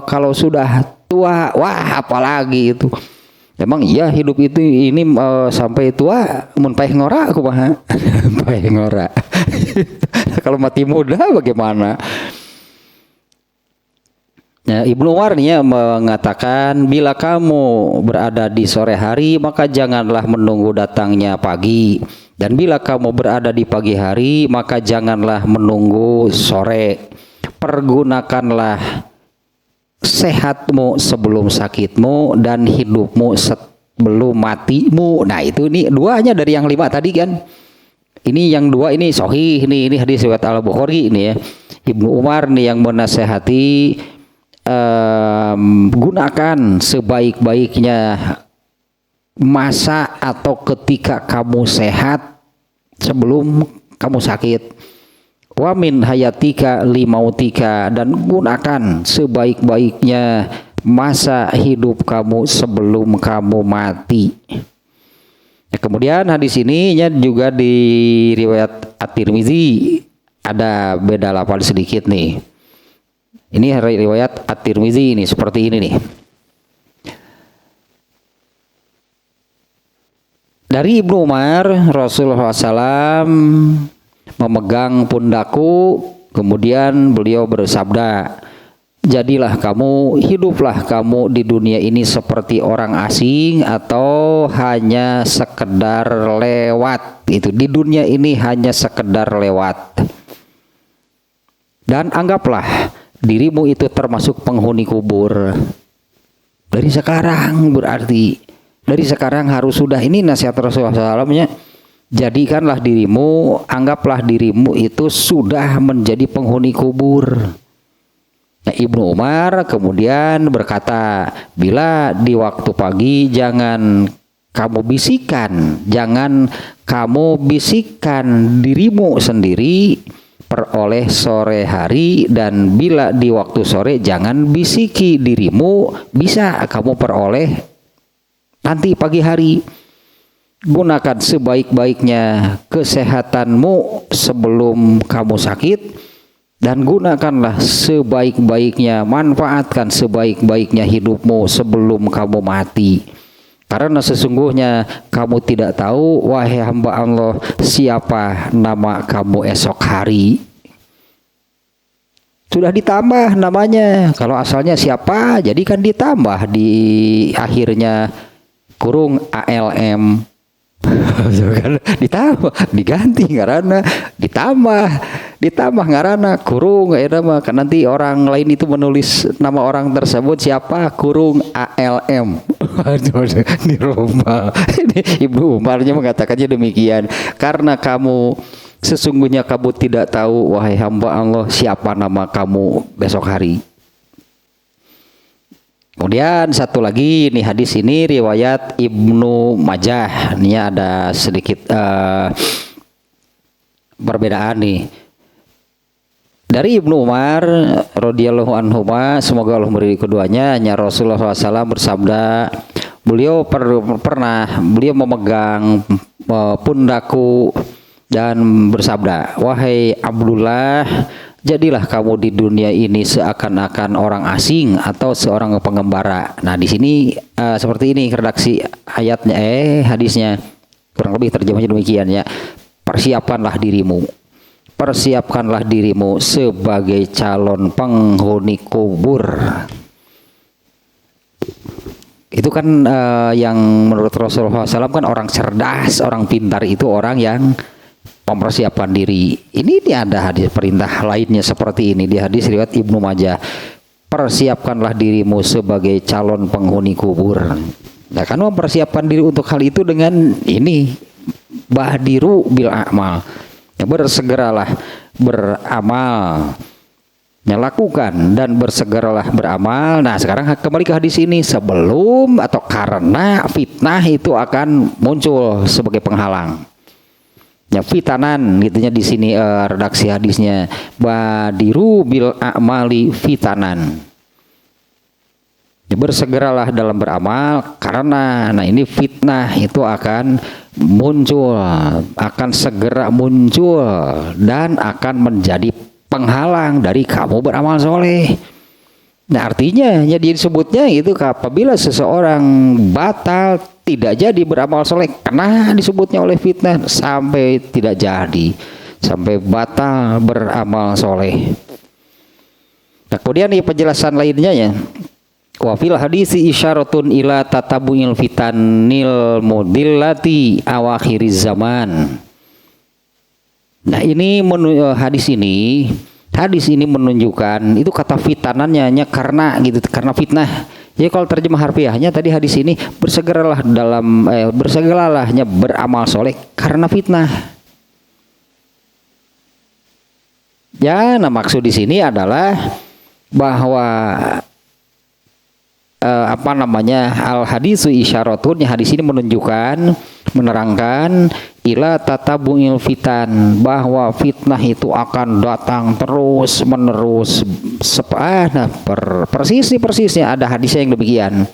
Kalau sudah tua, wah apalagi itu. Emang iya hidup itu ini sampai tua mun paeh ngora kumaha? Paeh ngora. Kalau mati muda bagaimana? Nah, Ibnu Umar nih ya mengatakan, bila kamu berada di sore hari, maka janganlah menunggu datangnya pagi, dan bila kamu berada di pagi hari, maka janganlah menunggu sore. Pergunakanlah sehatmu sebelum sakitmu, dan hidupmu sebelum matimu. Nah, itu nih duanya dari yang 5 tadi kan. Ini yang 2 ini sahih, ini hadis riwayat Al-Bukhari ini ya. Ibnu Umar nih yang menasehati, gunakan sebaik-baiknya masa atau ketika kamu sehat sebelum kamu sakit. Wa min hayatika limautika, dan gunakan sebaik-baiknya masa hidup kamu sebelum kamu mati. Nah, kemudian hadis ini juga di riwayat At-Tirmizi ada beda lafal sedikit nih. Ini riwayat At-Tirmizi ini seperti ini nih. Dari Ibnu Umar, Rasulullah SAW memegang pundakku, kemudian beliau bersabda, jadilah kamu, hiduplah kamu di dunia ini seperti orang asing atau hanya sekedar lewat. Itu di dunia ini hanya sekedar lewat. Dan anggaplah dirimu itu termasuk penghuni kubur. Dari sekarang berarti, dari sekarang harus sudah, ini nasihat Rasulullah SAW-nya. Jadikanlah dirimu, anggaplah dirimu itu sudah menjadi penghuni kubur. Nah, Ibnu Umar kemudian berkata, bila di waktu pagi jangan kamu bisikkan dirimu sendiri peroleh sore hari, dan bila di waktu sore jangan bisiki dirimu bisa kamu peroleh nanti pagi hari. Gunakan sebaik-baiknya kesehatanmu sebelum kamu sakit, dan gunakanlah sebaik-baiknya, manfaatkan sebaik-baiknya hidupmu sebelum kamu mati. Karena sesungguhnya kamu tidak tahu, wahai hamba Allah, siapa nama kamu esok hari. sudah ditambah namanya. Kalau asalnya siapa, jadi kan ditambah di akhirnya kurung ALM. Kan ditambah, diganti ngaranna, ditambah ngaranna kurung mah kan nanti orang lain itu menulis nama orang tersebut siapa kurung ALM. Di rumah ini Ibnu Umarnya mengatakannya demikian, karena kamu sesungguhnya kamu tidak tahu wahai hamba Allah siapa nama kamu besok hari. Kemudian satu lagi nih hadis ini riwayat Ibnu Majah. Ini ada sedikit perbedaan nih. Dari Ibnu Umar radhiyallahu anhu, semoga Allah meridhai keduanya, nya Rasulullah SAW bersabda, beliau pernah memegang pundakku dan bersabda, wahai Abdullah, jadilah kamu di dunia ini seakan-akan orang asing atau seorang pengembara. Nah, di sini seperti ini redaksi ayatnya, hadisnya kurang lebih terjemahnya demikian ya. Persiapkanlah dirimu sebagai calon penghuni kubur. Itu kan yang menurut Rasulullah SAW kan orang cerdas, orang pintar itu orang yang mempersiapkan diri. Ini ada hadis perintah lainnya seperti ini di hadis riwayat Ibnu Majah. Persiapkanlah dirimu sebagai calon penghuni kubur. Nah, kan mempersiapkan diri untuk hal itu dengan ini, bahdiru bil a'mal. Ya, bersegeralah beramal. Ya, lakukan dan bersegeralah beramal. Nah, sekarang kembali ke hadis ini, sebelum atau karena fitnah itu akan muncul sebagai penghalang. Ya, fitanan gitunya di sini redaksi hadisnya, badiru bil a'mali fitanan. Ya, bersegeralah dalam beramal karena ini fitnah itu akan muncul, akan segera muncul dan akan menjadi penghalang dari kamu beramal soleh. Nah, artinya ya disebutnya itu apabila seseorang batal tidak jadi beramal soleh karena disebutnya oleh fitnah, sampai tidak jadi, sampai batal beramal soleh. Nah, kemudian ini penjelasan lainnya ya, wa fil hadisi isyaratun ila tatabu'il fitanil mudillati awakhiriz zaman. Nah, ini hadis ini menunjukkan itu kata fitanannya karena gitu, karena fitnah. Jadi kalau terjemah harfiahnya tadi hadis ini bersegeralah beramal soleh karena fitnah. Ya, nah maksud di sini adalah bahwa al hadisu isyaratun, hadis ini menunjukkan, menerangkan ila tatabu'il fitan, bahwa fitnah itu akan datang terus menerus. Persisnya ada hadisnya yang demikian.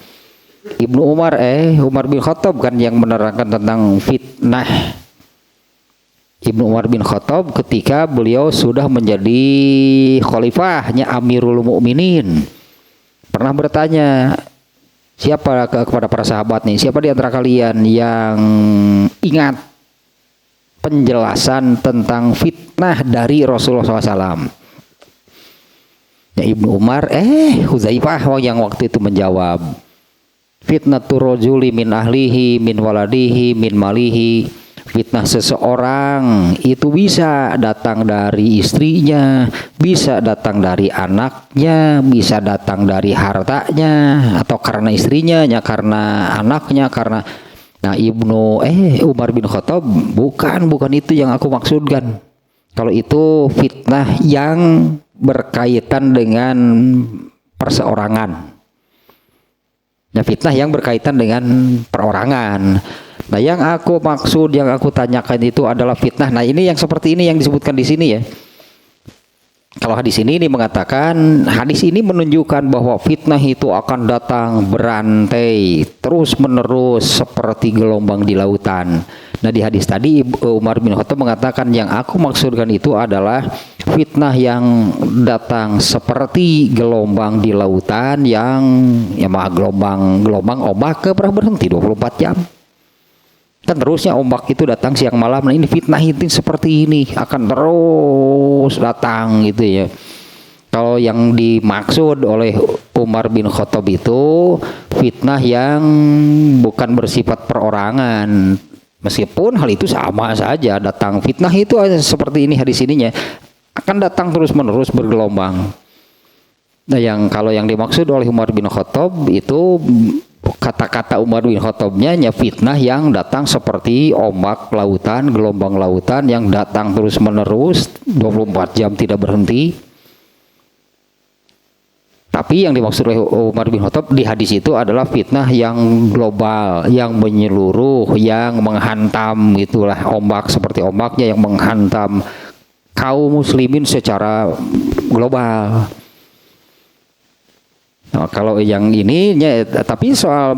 Ibnu Umar Umar bin Khattab kan yang menerangkan tentang fitnah. Ibnu Umar bin Khattab ketika beliau sudah menjadi khalifahnya Amirul Mukminin, pernah bertanya kepada para sahabat nih, siapa di antara kalian yang ingat penjelasan tentang fitnah dari Rasulullah SAW? Ya, Ibnu Umar Huzaifah yang waktu itu menjawab, fitnatur rajuli min ahlihi min waladihi min malihi. Fitnah seseorang itu bisa datang dari istrinya, bisa datang dari anaknya, bisa datang dari hartanya, atau karena istrinya, karena anaknya, karena. Nah, Umar bin Khattab, bukan itu yang aku maksudkan. Kalau itu fitnah yang berkaitan dengan perseorangan. Ya, fitnah yang berkaitan dengan perorangan. Nah, yang aku maksud, yang aku tanyakan itu adalah fitnah. Nah, ini yang seperti ini yang disebutkan di sini ya. Kalau hadis ini mengatakan, hadis ini menunjukkan bahwa fitnah itu akan datang berantai terus menerus seperti gelombang di lautan. Nah, di hadis tadi Umar bin Khattab mengatakan yang aku maksudkan itu adalah fitnah yang datang seperti gelombang di lautan yang gelombang ombak ke pernah berhenti 24 jam. Kan terusnya ombak itu datang siang malam. Nah, ini fitnah itu seperti ini akan terus datang gitu ya. Kalau yang dimaksud oleh Umar bin Khattab itu fitnah yang bukan bersifat perorangan. Meskipun hal itu sama saja, datang fitnah itu seperti ini hadis ininya akan datang terus-menerus bergelombang. Nah, kalau yang dimaksud oleh Umar bin Khattab itu kata-kata Umar bin Khattabnya fitnah yang datang seperti ombak lautan, gelombang lautan yang datang terus-menerus 24 jam tidak berhenti. Tapi yang dimaksud oleh Umar bin Khattab di hadis itu adalah fitnah yang global, yang menyeluruh, yang menghantam, gitulah, ombak seperti ombaknya yang menghantam kaum muslimin secara global. Nah, kalau yang ini tapi soal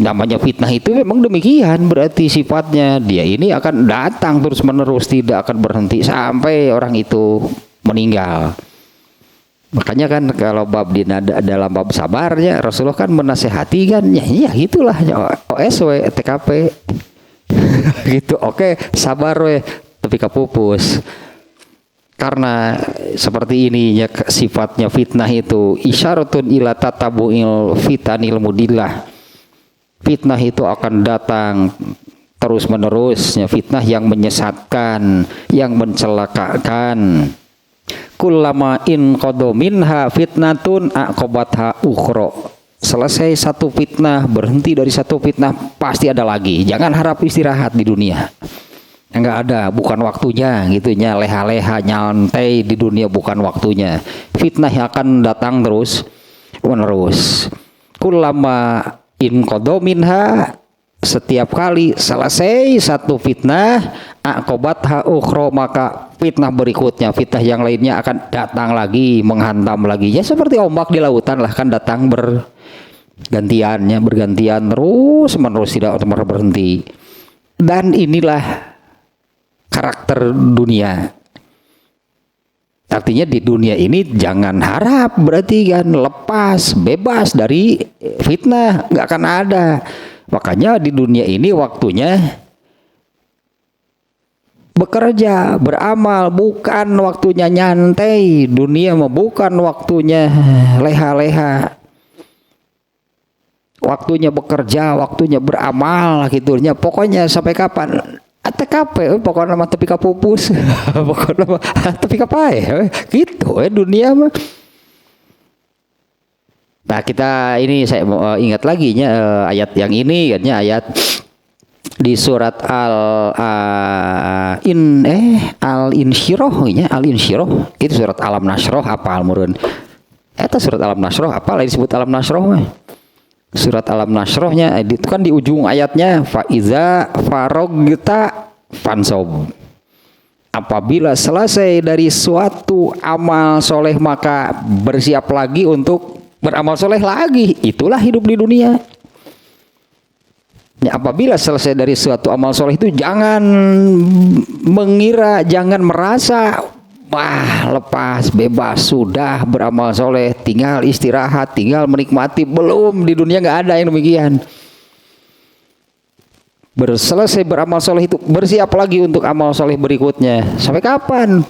namanya fitnah itu memang demikian, berarti sifatnya dia ini akan datang terus-menerus, tidak akan berhenti sampai orang itu meninggal. Makanya kan kalau bab dalam bab sabarnya Rasulullah kan menasehati kan ya gitulah OSW TKP gitu, oke sabar we tapi kapupus. Karena seperti ini sifatnya fitnah itu isyaratun ila tatabu'il fitanil mudillah. Fitnah itu akan datang terus menerus, fitnah yang menyesatkan, yang mencelakakan. Kullama in qadominha fitnatun aqobatha ukhra. Selesai satu fitnah, berhenti dari satu fitnah, pasti ada lagi. Jangan harap istirahat di dunia. Enggak ada, bukan waktunya gitunya, leha-leha nyantai di dunia bukan waktunya. Fitnah yang akan datang terus menerus. Kullama in qadominha, setiap kali selesai satu fitnah, aqobatha ukhra, maka fitnah berikutnya, fitnah yang lainnya akan datang lagi, menghantam lagi. Ya seperti ombak di lautan lah, kan datang bergantian terus menerus, tidak pernah berhenti. Dan inilah karakter dunia. Artinya di dunia ini jangan harap berarti kan lepas, bebas dari fitnah, nggak akan ada. Makanya di dunia ini waktunya bekerja, beramal, bukan waktunya nyantai. Dunia mah bukan waktunya leha-leha. Waktunya bekerja, waktunya beramal gitunya. Pokoknya sampai kapan? TKP, pokoknya mah tepi kapupus. Pokoknya mah tepi kapae. Gitu dunia mah. Nah, kita ini saya mau ingat lagi ayat yang ini katanya ayat di surat Al-Insyirah itu surat Alam Nasroh apa almurun eta surat Alam Nasroh apa lain disebut Alam Nasroh mah surat Alam Nasrohnya itu kan di ujung ayatnya faiza farogta fansob, apabila selesai dari suatu amal soleh maka bersiap lagi untuk beramal soleh lagi. Itulah hidup di dunia. Ya, apabila selesai dari suatu amal soleh itu jangan mengira, jangan merasa wah lepas, bebas, sudah beramal soleh, tinggal istirahat, tinggal menikmati. Belum, di dunia nggak ada yang demikian. Selesai beramal soleh itu bersiap lagi untuk amal soleh berikutnya. Sampai kapan?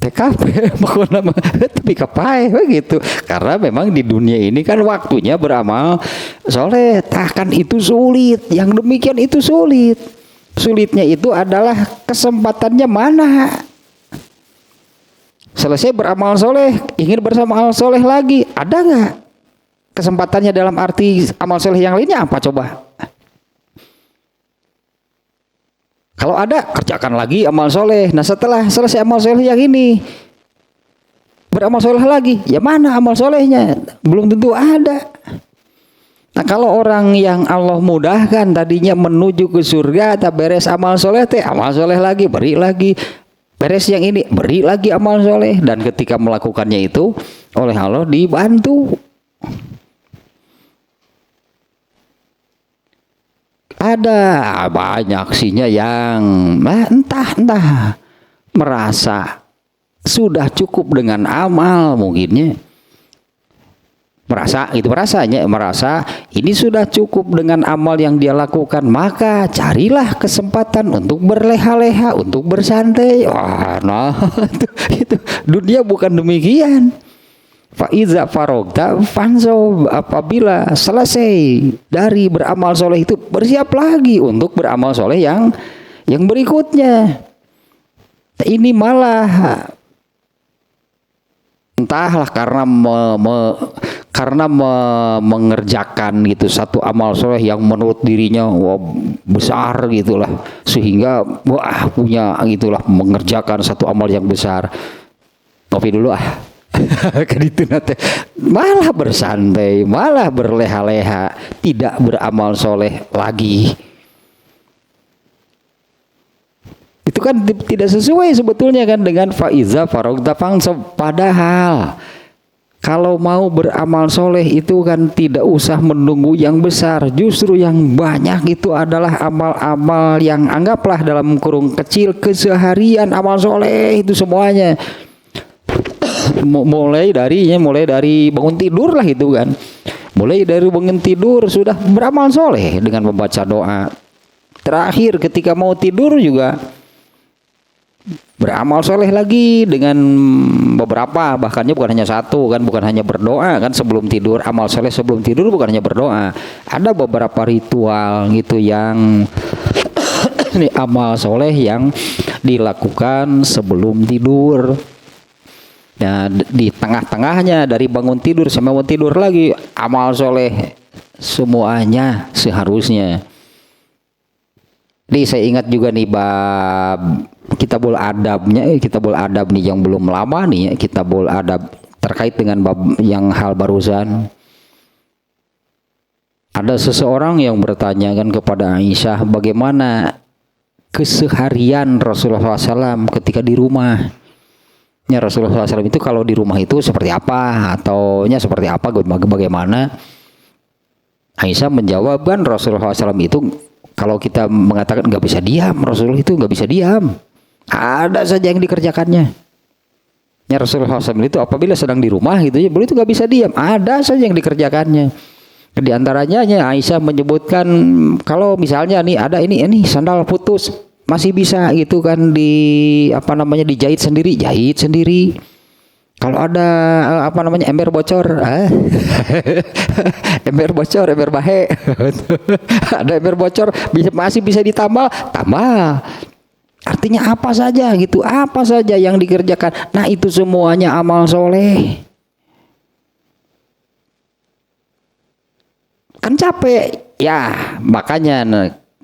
TKP pokoknya tapi kapai begitu, karena memang di dunia ini kan waktunya beramal soleh, takkan itu sulit, yang demikian itu sulit. Sulitnya itu adalah kesempatannya mana. Selesai beramal soleh, ingin bersama amal soleh lagi, ada nggak kesempatannya dalam arti amal soleh yang lainnya apa coba? Kalau ada, kerjakan lagi amal soleh. Nah setelah selesai amal soleh yang ini, beramal soleh lagi. Ya mana amal solehnya? Belum tentu ada. Nah kalau orang yang Allah mudahkan tadinya menuju ke surga, tak beres amal soleh teh, amal soleh lagi, beri lagi. Beres yang ini, beri lagi amal soleh. Dan ketika melakukannya itu, oleh Allah dibantu. Ada banyak aksinya yang entah merasa sudah cukup dengan amal mungkinnya. merasa ini sudah cukup dengan amal yang dia lakukan, maka carilah kesempatan untuk berleha-leha, untuk bersantai. Wah, nah itu dunia bukan demikian. Fa iza farogta fansob, apabila selesai dari beramal soleh itu bersiap lagi untuk beramal soleh yang berikutnya. Ini malah entahlah karena mengerjakan gitu satu amal soleh yang menurut dirinya wah, besar gitulah, sehingga wah punya gitulah mengerjakan satu amal yang besar. Ngopi dulu kan itu nanti malah bersantai, malah berleha-leha, tidak beramal soleh lagi. Itu kan tidak sesuai sebetulnya kan dengan faiza farogta fansab. Padahal kalau mau beramal soleh itu kan tidak usah menunggu yang besar. Justru yang banyak itu adalah amal-amal yang anggaplah dalam kurung kecil keseharian amal soleh itu semuanya. mulai dari bangun tidur lah itu kan. Mulai dari bangun tidur sudah beramal soleh dengan membaca doa. Terakhir ketika mau tidur juga beramal soleh lagi dengan beberapa, bahkannya bukan hanya satu kan, bukan hanya berdoa kan sebelum tidur. Amal soleh sebelum tidur bukan hanya berdoa, ada beberapa ritual gitu yang ini amal soleh yang dilakukan sebelum tidur. Ya, di tengah-tengahnya dari bangun tidur sampai mau tidur lagi amal soleh semuanya seharusnya. Jadi saya ingat juga nih bab Kitabul Adab nih yang belum lama nih ya, Kitabul Adab terkait dengan bab yang hal barusan. Ada seseorang yang bertanya kan kepada Aisyah bagaimana keseharian Rasulullah SAW ketika di rumah. Ya, Rasulullah SAW itu kalau di rumah itu seperti apa atau seperti apa bagaimana? Aisyah menjawab kan Rasulullah SAW itu kalau kita mengatakan nggak bisa diam, Rasulullah itu nggak bisa diam. Ada saja yang dikerjakannya. Ya, Rasulullah SAW itu apabila sedang di rumah gitu ya, beliau itu nggak bisa diam. Ada saja yang dikerjakannya. Di antaranya Aisyah menyebutkan kalau misalnya nih ada ini sandal putus masih bisa gitu kan dijahit sendiri, jahit sendiri. Kalau ada ember bocor, ember bahe, ada ember bocor masih bisa ditambal, tambal. Artinya apa saja yang dikerjakan. Nah itu semuanya amal soleh. Kan capek, ya makanya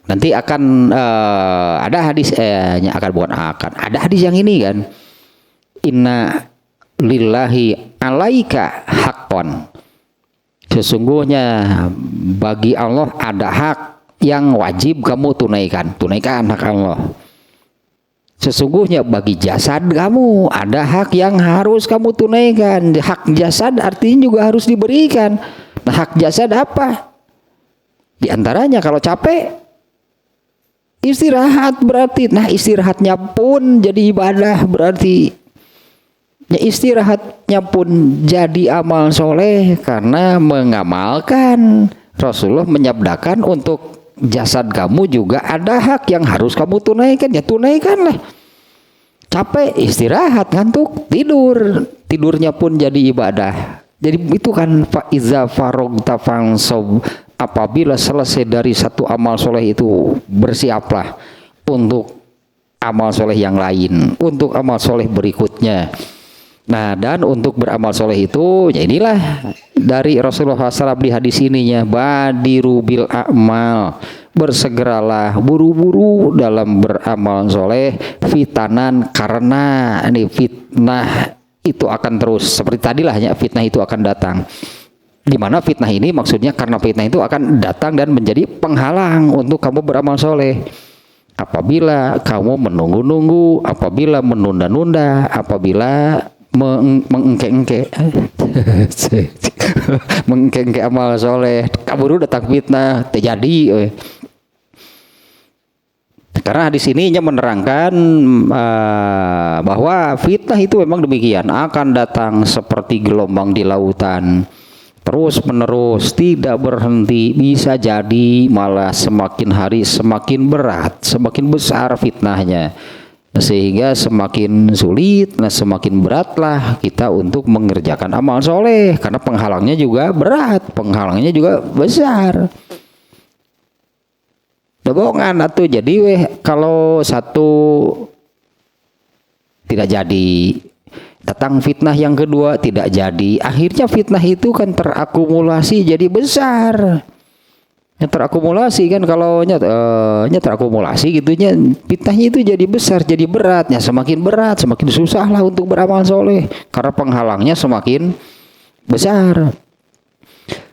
nanti akan ada hadis ada hadis yang ini kan. Inna lillahi alaika haqqan. Sesungguhnya bagi Allah ada hak yang wajib kamu tunaikan hak Allah. Sesungguhnya bagi jasad kamu ada hak yang harus kamu tunaikan. Hak jasad artinya juga harus diberikan. Nah, hak jasad apa? Di antaranya kalau capek istirahat berarti. Nah, istirahatnya pun jadi ibadah berarti. Ya, istirahatnya pun jadi amal soleh karena mengamalkan. Rasulullah menyabdakan untuk jasad kamu juga ada hak yang harus kamu tunaikan. Ya tunaikanlah. Capek istirahat, ngantuk tidur, tidurnya pun jadi ibadah. Jadi itu kan faiza farogta fansob, apabila selesai dari satu amal soleh itu bersiaplah untuk amal soleh yang lain, untuk amal soleh berikutnya. Nah, dan untuk beramal soleh itu, ya inilah dari Rasulullah SAW di hadis ininya, badiru bil a'mal, bersegeralah buru-buru dalam beramal soleh, fitanan, karena ini fitnah itu akan terus seperti tadilah ya, fitnah itu akan datang. Di mana fitnah ini maksudnya karena fitnah itu akan datang dan menjadi penghalang untuk kamu beramal soleh. Apabila kamu menunggu-nunggu, apabila menunda-nunda, apabila mengengke-engke mengengke amal soleh, kaburu datang fitnah terjadi. Karena di sininya menerangkan bahwa fitnah itu memang demikian, akan datang seperti gelombang di lautan. terus menerus tidak berhenti, bisa jadi malah semakin hari semakin berat, semakin besar fitnahnya, sehingga semakin sulit, semakin beratlah kita untuk mengerjakan amal soleh karena penghalangnya juga berat, penghalangnya juga besar. Bohongan atuh. Jadi kalau satu tidak jadi, datang fitnah yang kedua tidak jadi, akhirnya fitnah itu kan terakumulasi jadi besar. Yang terakumulasi kan, kalau terakumulasi gitunya, fitnahnya itu jadi besar, jadi beratnya semakin berat, semakin susah lah untuk beramal soleh karena penghalangnya semakin besar.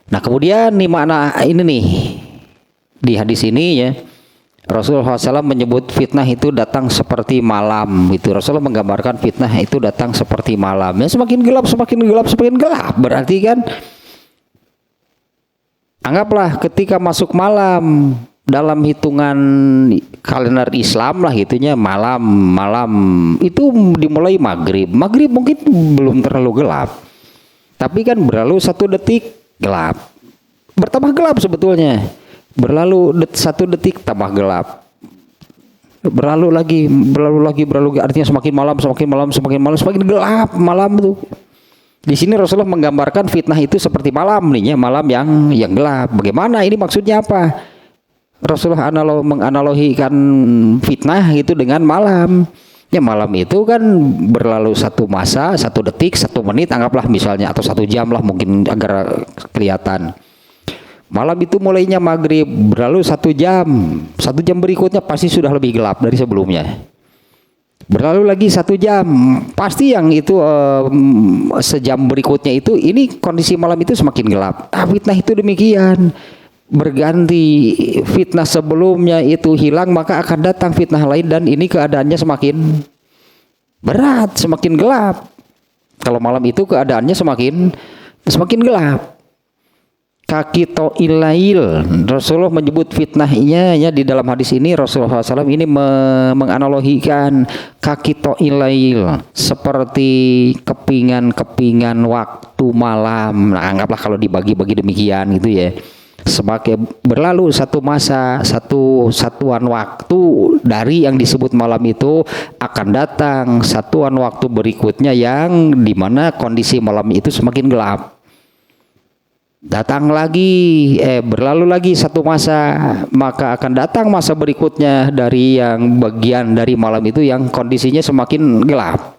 Nah kemudian nih makna ini nih di hadis ini ya, Rasulullah SAW menyebut fitnah itu datang seperti malam. Itu Rasulullah menggambarkan fitnah itu datang seperti malam. Ya semakin gelap, semakin gelap, semakin gelap. Berarti kan, anggaplah ketika masuk malam dalam hitungan kalender Islam lah gitunya, malam itu dimulai maghrib. Maghrib mungkin belum terlalu gelap, tapi kan berlalu 1 detik gelap, bertambah gelap sebetulnya. Berlalu 1 detik tambah gelap, berlalu lagi, artinya semakin malam, semakin gelap malam tuh. Di sini Rasulullah menggambarkan fitnah itu seperti malam nih ya, malam yang gelap. Bagaimana ini maksudnya apa? Rasulullah menganalogikan fitnah itu dengan malam. Ya malam itu kan berlalu 1 masa, 1 detik, 1 menit anggaplah misalnya, atau 1 jam lah mungkin agar kelihatan. Malam itu mulainya maghrib, berlalu 1 jam. 1 jam berikutnya pasti sudah lebih gelap dari sebelumnya. Berlalu lagi 1 jam, pasti yang itu sejam berikutnya itu, ini kondisi malam itu semakin gelap. Fitnah itu demikian, berganti. Fitnah sebelumnya itu hilang, maka akan datang fitnah lain, dan ini keadaannya semakin berat, semakin gelap. Kalau malam itu keadaannya semakin gelap. Kaki to'ilail, Rasulullah menyebut fitnahnya ya, di dalam hadis ini Rasulullah SAW ini menganalogikan kaki to'ilail seperti kepingan-kepingan waktu malam. Nah anggaplah kalau dibagi-bagi demikian gitu ya, sebagai berlalu 1 masa, 1 satuan waktu dari yang disebut malam itu, akan datang satuan waktu berikutnya yang dimana kondisi malam itu semakin gelap. Datang lagi, berlalu lagi 1 masa, maka akan datang masa berikutnya dari yang bagian dari malam itu yang kondisinya semakin gelap.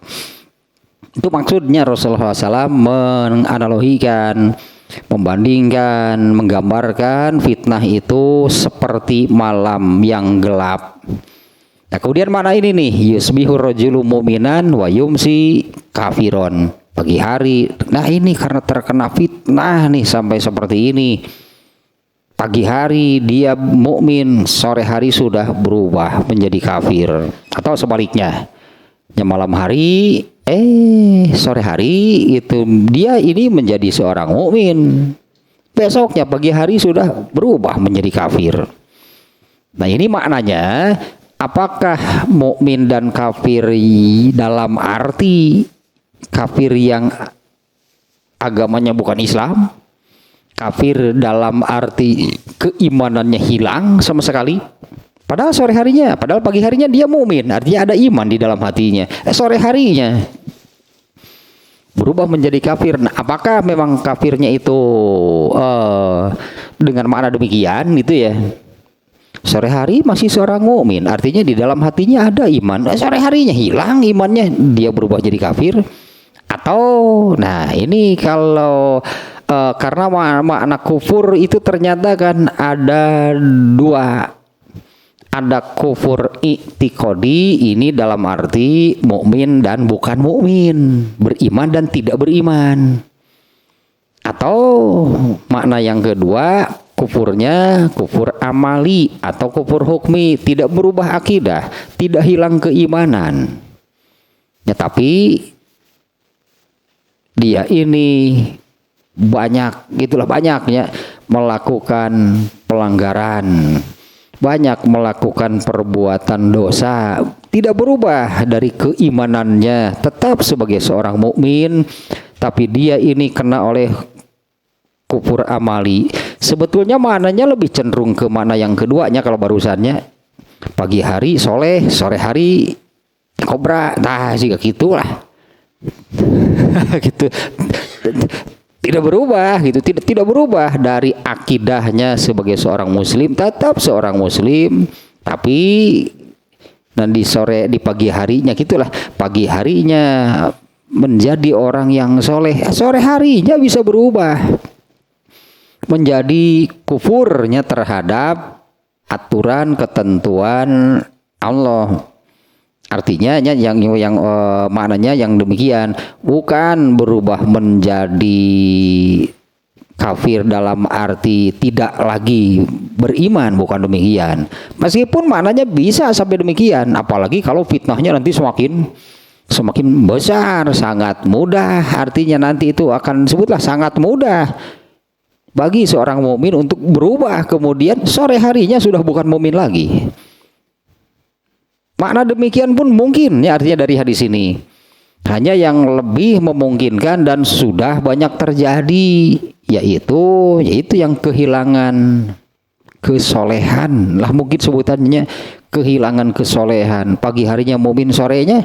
Itu maksudnya Rasulullah SAW menganalogikan, membandingkan, menggambarkan fitnah itu seperti malam yang gelap. Nah kemudian mana ini nih, yusbihur rajulu mu'minan wa yumsi kafiron. Pagi hari, nah ini karena terkena fitnah nih sampai seperti ini. Pagi hari dia mukmin, sore hari sudah berubah menjadi kafir, atau sebaliknya. Ya malam hari, sore hari itu dia ini menjadi seorang mukmin. Besoknya pagi hari sudah berubah menjadi kafir. Nah ini maknanya, apakah mukmin dan kafir dalam arti kafir yang agamanya bukan Islam, kafir dalam arti keimanannya hilang sama sekali, padahal sore harinya, padahal pagi harinya dia mukmin, artinya ada iman di dalam hatinya, sore harinya berubah menjadi kafir. Nah, apakah memang kafirnya itu dengan makna demikian gitu ya? Sore hari masih seorang mukmin, artinya di dalam hatinya ada iman. Sore harinya hilang imannya, dia berubah jadi kafir. Atau, nah ini kalau karena makna kufur itu ternyata kan ada 2. Ada kufur i'tiqadi, ini dalam arti mukmin dan bukan mukmin, beriman dan tidak beriman. Atau makna yang kedua, kufurnya kufur amali atau kufur hukmi, tidak berubah akidah, tidak hilang keimanan. Ya tapi dia ini banyaknya melakukan pelanggaran, banyak melakukan perbuatan dosa, tidak berubah dari keimanannya, tetap sebagai seorang mukmin, tapi dia ini kena oleh kufur amali. Sebetulnya maknanya lebih cenderung ke makna yang keduanya kalau barusannya. Pagi hari soleh, sore hari kobra, nah juga gitulah. Gitu. Tidak berubah gitu, tidak berubah dari akidahnya sebagai seorang muslim, tetap seorang muslim, tapi dan di pagi harinya gitulah, pagi harinya menjadi orang yang soleh, sore harinya bisa berubah menjadi kufurnya terhadap aturan ketentuan Allah. Artinya yang maknanya yang demikian, bukan berubah menjadi kafir dalam arti tidak lagi beriman, bukan demikian. Meskipun maknanya bisa sampai demikian, apalagi kalau fitnahnya nanti semakin besar, sangat mudah. Artinya nanti itu akan sebutlah sangat mudah bagi seorang mukmin untuk berubah kemudian sore harinya sudah bukan mukmin lagi. Makna demikian pun mungkin ya, artinya dari hadis ini. Hanya yang lebih memungkinkan dan sudah banyak terjadi yaitu yang kehilangan kesolehan lah, mungkin sebutannya kehilangan kesolehan. Pagi harinya mukmin, sorenya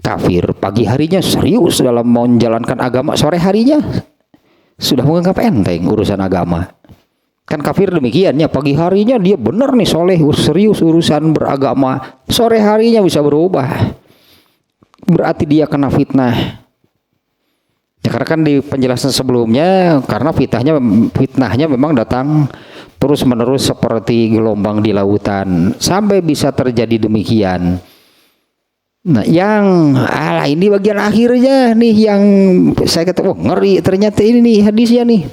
kafir. Pagi harinya serius dalam menjalankan agama, sore harinya sudah menganggap enteng urusan agama. Kan kafir demikian ya, pagi harinya dia benar nih soleh, serius urusan beragama, sore harinya bisa berubah. Berarti dia kena fitnah. Ya, karena kan di penjelasan sebelumnya, karena fitnahnya memang datang terus menerus seperti gelombang di lautan sampai bisa terjadi demikian. Nah, ini bagian akhirnya nih yang saya kata, ngeri ternyata ini nih hadisnya nih.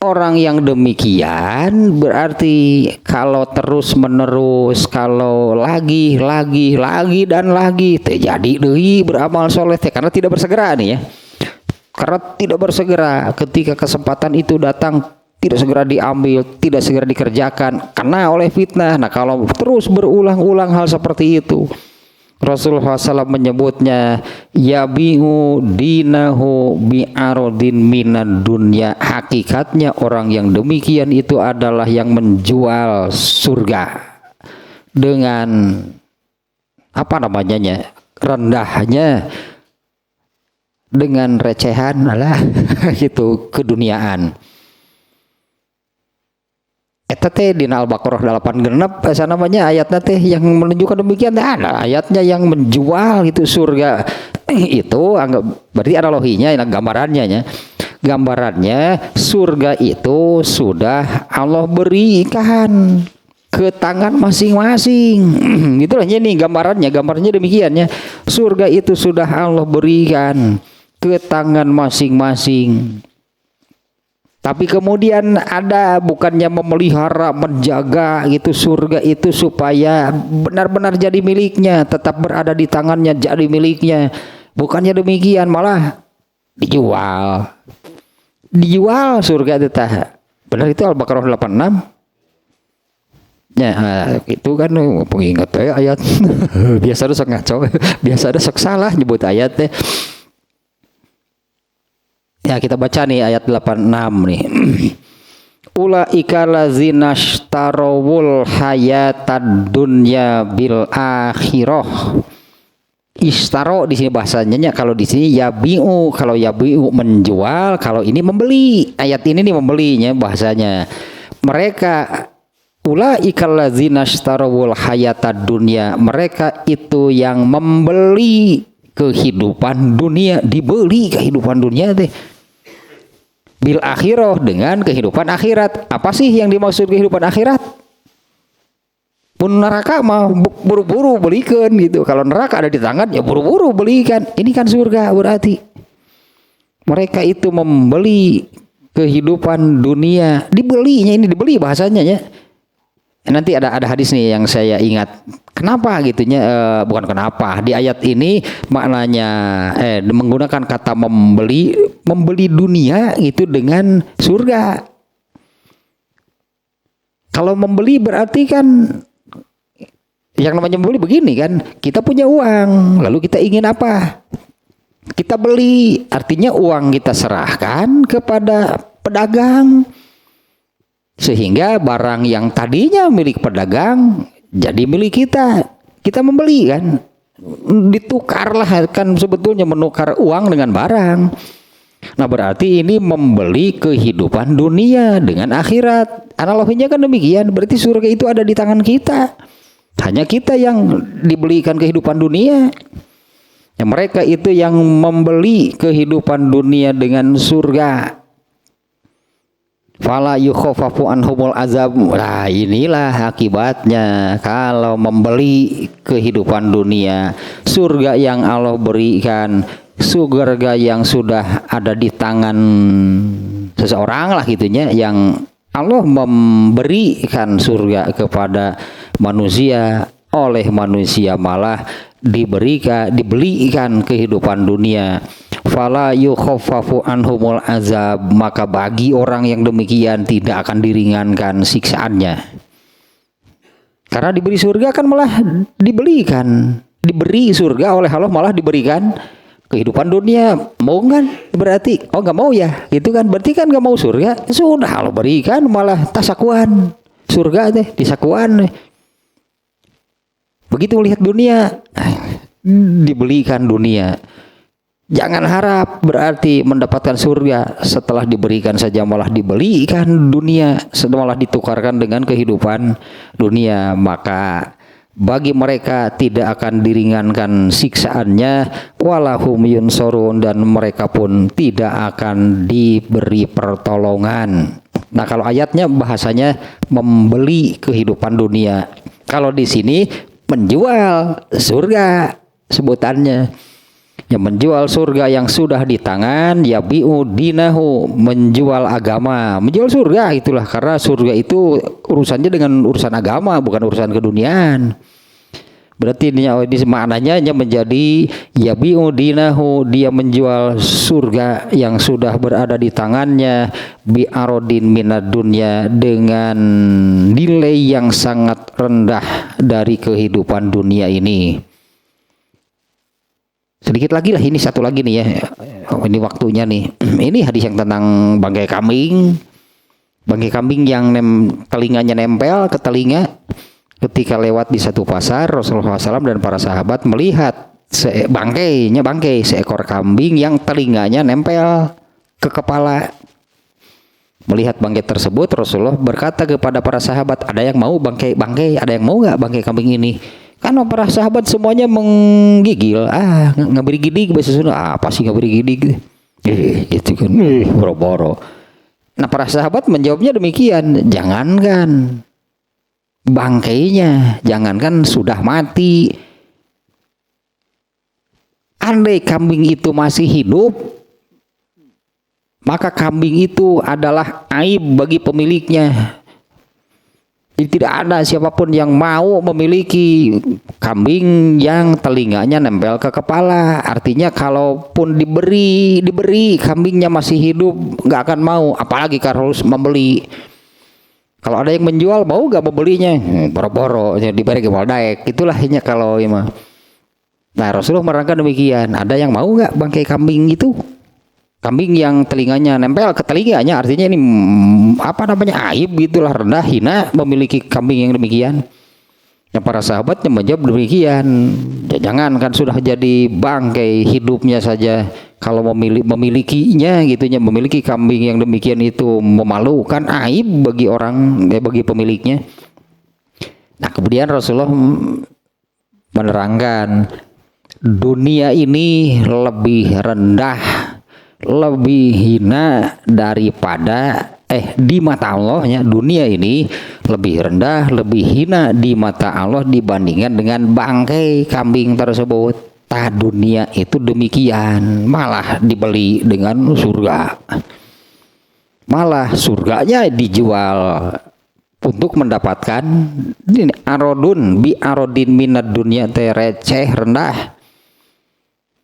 Orang yang demikian berarti kalau terus menerus, kalau lagi dan lagi terjadi deui beramal soleh, karena tidak bersegera nih ya. Karena tidak bersegera, ketika kesempatan itu datang tidak segera diambil, tidak segera dikerjakan karena oleh fitnah. Nah, kalau terus berulang-ulang hal seperti itu, Rasulullah SAW menyebutnya yabi'u dinahu bi'arodin minad dunya. Hakikatnya orang yang demikian itu adalah yang menjual surga dengan rendahnya, dengan recehan gitu keduniaan. Eta teh dina Al-Baqarah 86 namanya ayatnya teh yang menunjukkan demikian. Ada ayatnya yang menjual itu surga. Itu anggap berarti analoginya, gambarannya surga itu sudah Allah berikan ke tangan masing-masing. Itulah ini gambarnya demikian ya. Surga itu sudah Allah berikan ke tangan masing-masing. Tapi kemudian ada bukannya memelihara, menjaga gitu surga itu supaya benar-benar jadi miliknya, tetap berada di tangannya jadi miliknya. Bukannya demikian, malah dijual surga itu tah. Benar itu Al-Baqarah 86. Ya, itu kan pengingat ayat. Biasa ada sok ngaco, biasa ada sok salah nyebut ayat teh. Ya, kita baca nih ayat 86 nih. Ulaika lazina ishtarawul hayatad dunya bil akhirah. Ishtaro di sini bahasanya, kalau di sini yabi'u, kalau yabi'u menjual, kalau ini membeli. Ayat ini nih membelinya bahasanya. Mereka ulaika lazina ishtarawul hayatad dunya. Mereka itu yang membeli kehidupan dunia, dibeli kehidupan dunia teh bil akhirah, dengan kehidupan akhirat. Apa sih yang dimaksud kehidupan akhirat? Pun neraka mah buru-buru belikan gitu. Kalau neraka ada di tangan ya buru-buru belikan. Ini kan surga berarti. Mereka itu membeli kehidupan dunia, dibelinya, ini dibeli bahasanya ya. Nanti ada hadis nih yang saya ingat. Kenapa gitunya? Bukan kenapa. Di ayat ini maknanya menggunakan kata membeli dunia itu dengan surga. Kalau membeli berarti kan yang namanya membeli begini kan, kita punya uang, lalu kita ingin apa? Kita beli, artinya uang kita serahkan kepada pedagang. Sehingga barang yang tadinya milik pedagang jadi milik kita. Kita membeli kan. Ditukarlah kan, sebetulnya menukar uang dengan barang. Nah berarti ini membeli kehidupan dunia dengan akhirat. Analoginya kan demikian. Berarti surga itu ada di tangan kita. Hanya kita yang dibelikan kehidupan dunia. Ya, mereka itu yang membeli kehidupan dunia dengan surga. Fala yukhaffafu anhumul azab. Nah inilah akibatnya kalau membeli kehidupan dunia. Surga yang Allah berikan, surga yang sudah ada di tangan seseorang lah gitunya, yang Allah memberikan surga kepada manusia, oleh manusia malah dibelikan kehidupan dunia. Fala yukhaffafu anhumul azab, maka bagi orang yang demikian tidak akan diringankan siksaannya. Karena diberi surga kan malah diberi surga oleh Allah, malah diberikan kehidupan dunia. Mau kan berarti nggak mau ya gitu kan, berarti kan nggak mau surga. Sudah Allah berikan malah tasakuan surga teh disakuan. Begitu melihat dunia, dibelikan dunia. Jangan harap berarti mendapatkan surga setelah diberikan saja, malah dibelikan dunia, malah ditukarkan dengan kehidupan dunia. Maka bagi mereka tidak akan diringankan siksaannya, walahum yunsorun, dan mereka pun tidak akan diberi pertolongan. Nah kalau ayatnya bahasanya membeli kehidupan dunia. Kalau di sini menjual surga sebutannya. Yang menjual surga yang sudah di tangan, ya bi'u dinahu, menjual agama, menjual surga itulah, karena surga itu urusannya dengan urusan agama, bukan urusan keduniaan. Berarti ini maknanya menjadi ya bi'u dinahu, dia menjual surga yang sudah berada di tangannya, bi'arodin minad dunya, dengan nilai yang sangat rendah dari kehidupan dunia ini. Sedikit lagi lah, ini satu lagi nih ya, ini waktunya nih. Ini hadis yang tentang bangkai kambing yang telinganya nempel ke telinga. Ketika lewat di satu pasar, Rasulullah SAW dan para sahabat melihat bangkai seekor kambing yang telinganya nempel ke kepala. Melihat bangkai tersebut, Rasulullah berkata kepada para sahabat, ada yang mau bangkai, ada yang mau nggak bangkai kambing ini? Karena para sahabat semuanya menggigil, ngaberi gidig bahasa Sunda, apa sih ngaberi gidig? Itu kan, boro-boro. Nah para sahabat menjawabnya demikian, jangankan bangkainya, jangankan sudah mati, andai kambing itu masih hidup, maka kambing itu adalah aib bagi pemiliknya. Jadi tidak ada siapapun yang mau memiliki kambing yang telinganya nempel ke kepala. Artinya kalaupun diberi kambingnya masih hidup, nggak akan mau, apalagi kalau harus membeli. Kalau ada yang menjual, mau nggak membelinya? Boro-boro diberi ke daek. Itulah hanya kalau imam. Nah Rasulullah menerangkan demikian. Ada yang mau nggak bangkai kambing itu? Kambing yang telinganya nempel ke telinganya, artinya ini aib gitulah, rendah, hina memiliki kambing yang demikian. Yang para sahabatnya menjawab demikian, jangan kan sudah jadi bangkai hidupnya saja, kalau memilikinya gitunya, memiliki kambing yang demikian itu memalukan, aib bagi orang, bagi pemiliknya. Nah kemudian Rasulullah menerangkan dunia ini lebih rendah, lebih hina daripada di mata Allah ya, dunia ini lebih rendah, lebih hina di mata Allah dibandingkan dengan bangkai kambing tersebut. Dunia itu demikian, malah dibeli dengan surga, malah surganya dijual untuk mendapatkan arodun bi arodin minad dunia, receh, rendah.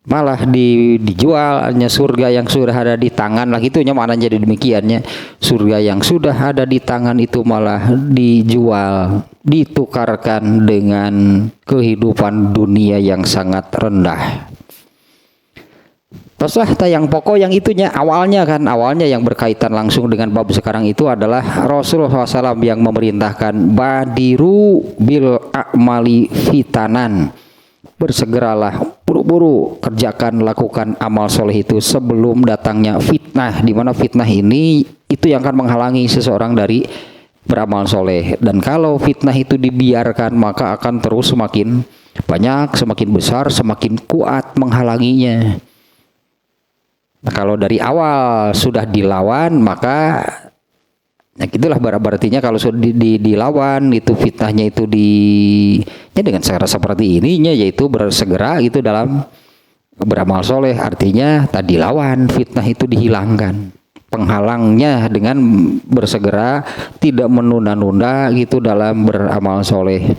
Malah dijual, hanya surga yang sudah ada di tangan lah, itunya maknanya jadi demikiannya. Surga yang sudah ada di tangan itu malah dijual, ditukarkan dengan kehidupan dunia yang sangat rendah. Teruslah yang pokok yang itunya awalnya yang berkaitan langsung dengan bab sekarang itu adalah Rasulullah SAW yang memerintahkan badiru bil a'mali fitanan, bersegeralah buru-buru kerjakan lakukan amal soleh itu sebelum datangnya fitnah, di mana fitnah ini itu yang akan menghalangi seseorang dari beramal soleh. Dan kalau fitnah itu dibiarkan maka akan terus semakin banyak, semakin besar, semakin kuat menghalanginya. Nah, kalau dari awal sudah dilawan maka ya gitulah berartinya kalau sudah dilawan itu fitnahnya itu ya dengan cara seperti ininya yaitu bersegera itu dalam beramal soleh, artinya tadi lawan fitnah itu dihilangkan penghalangnya dengan bersegera tidak menunda-nunda gitu dalam beramal soleh.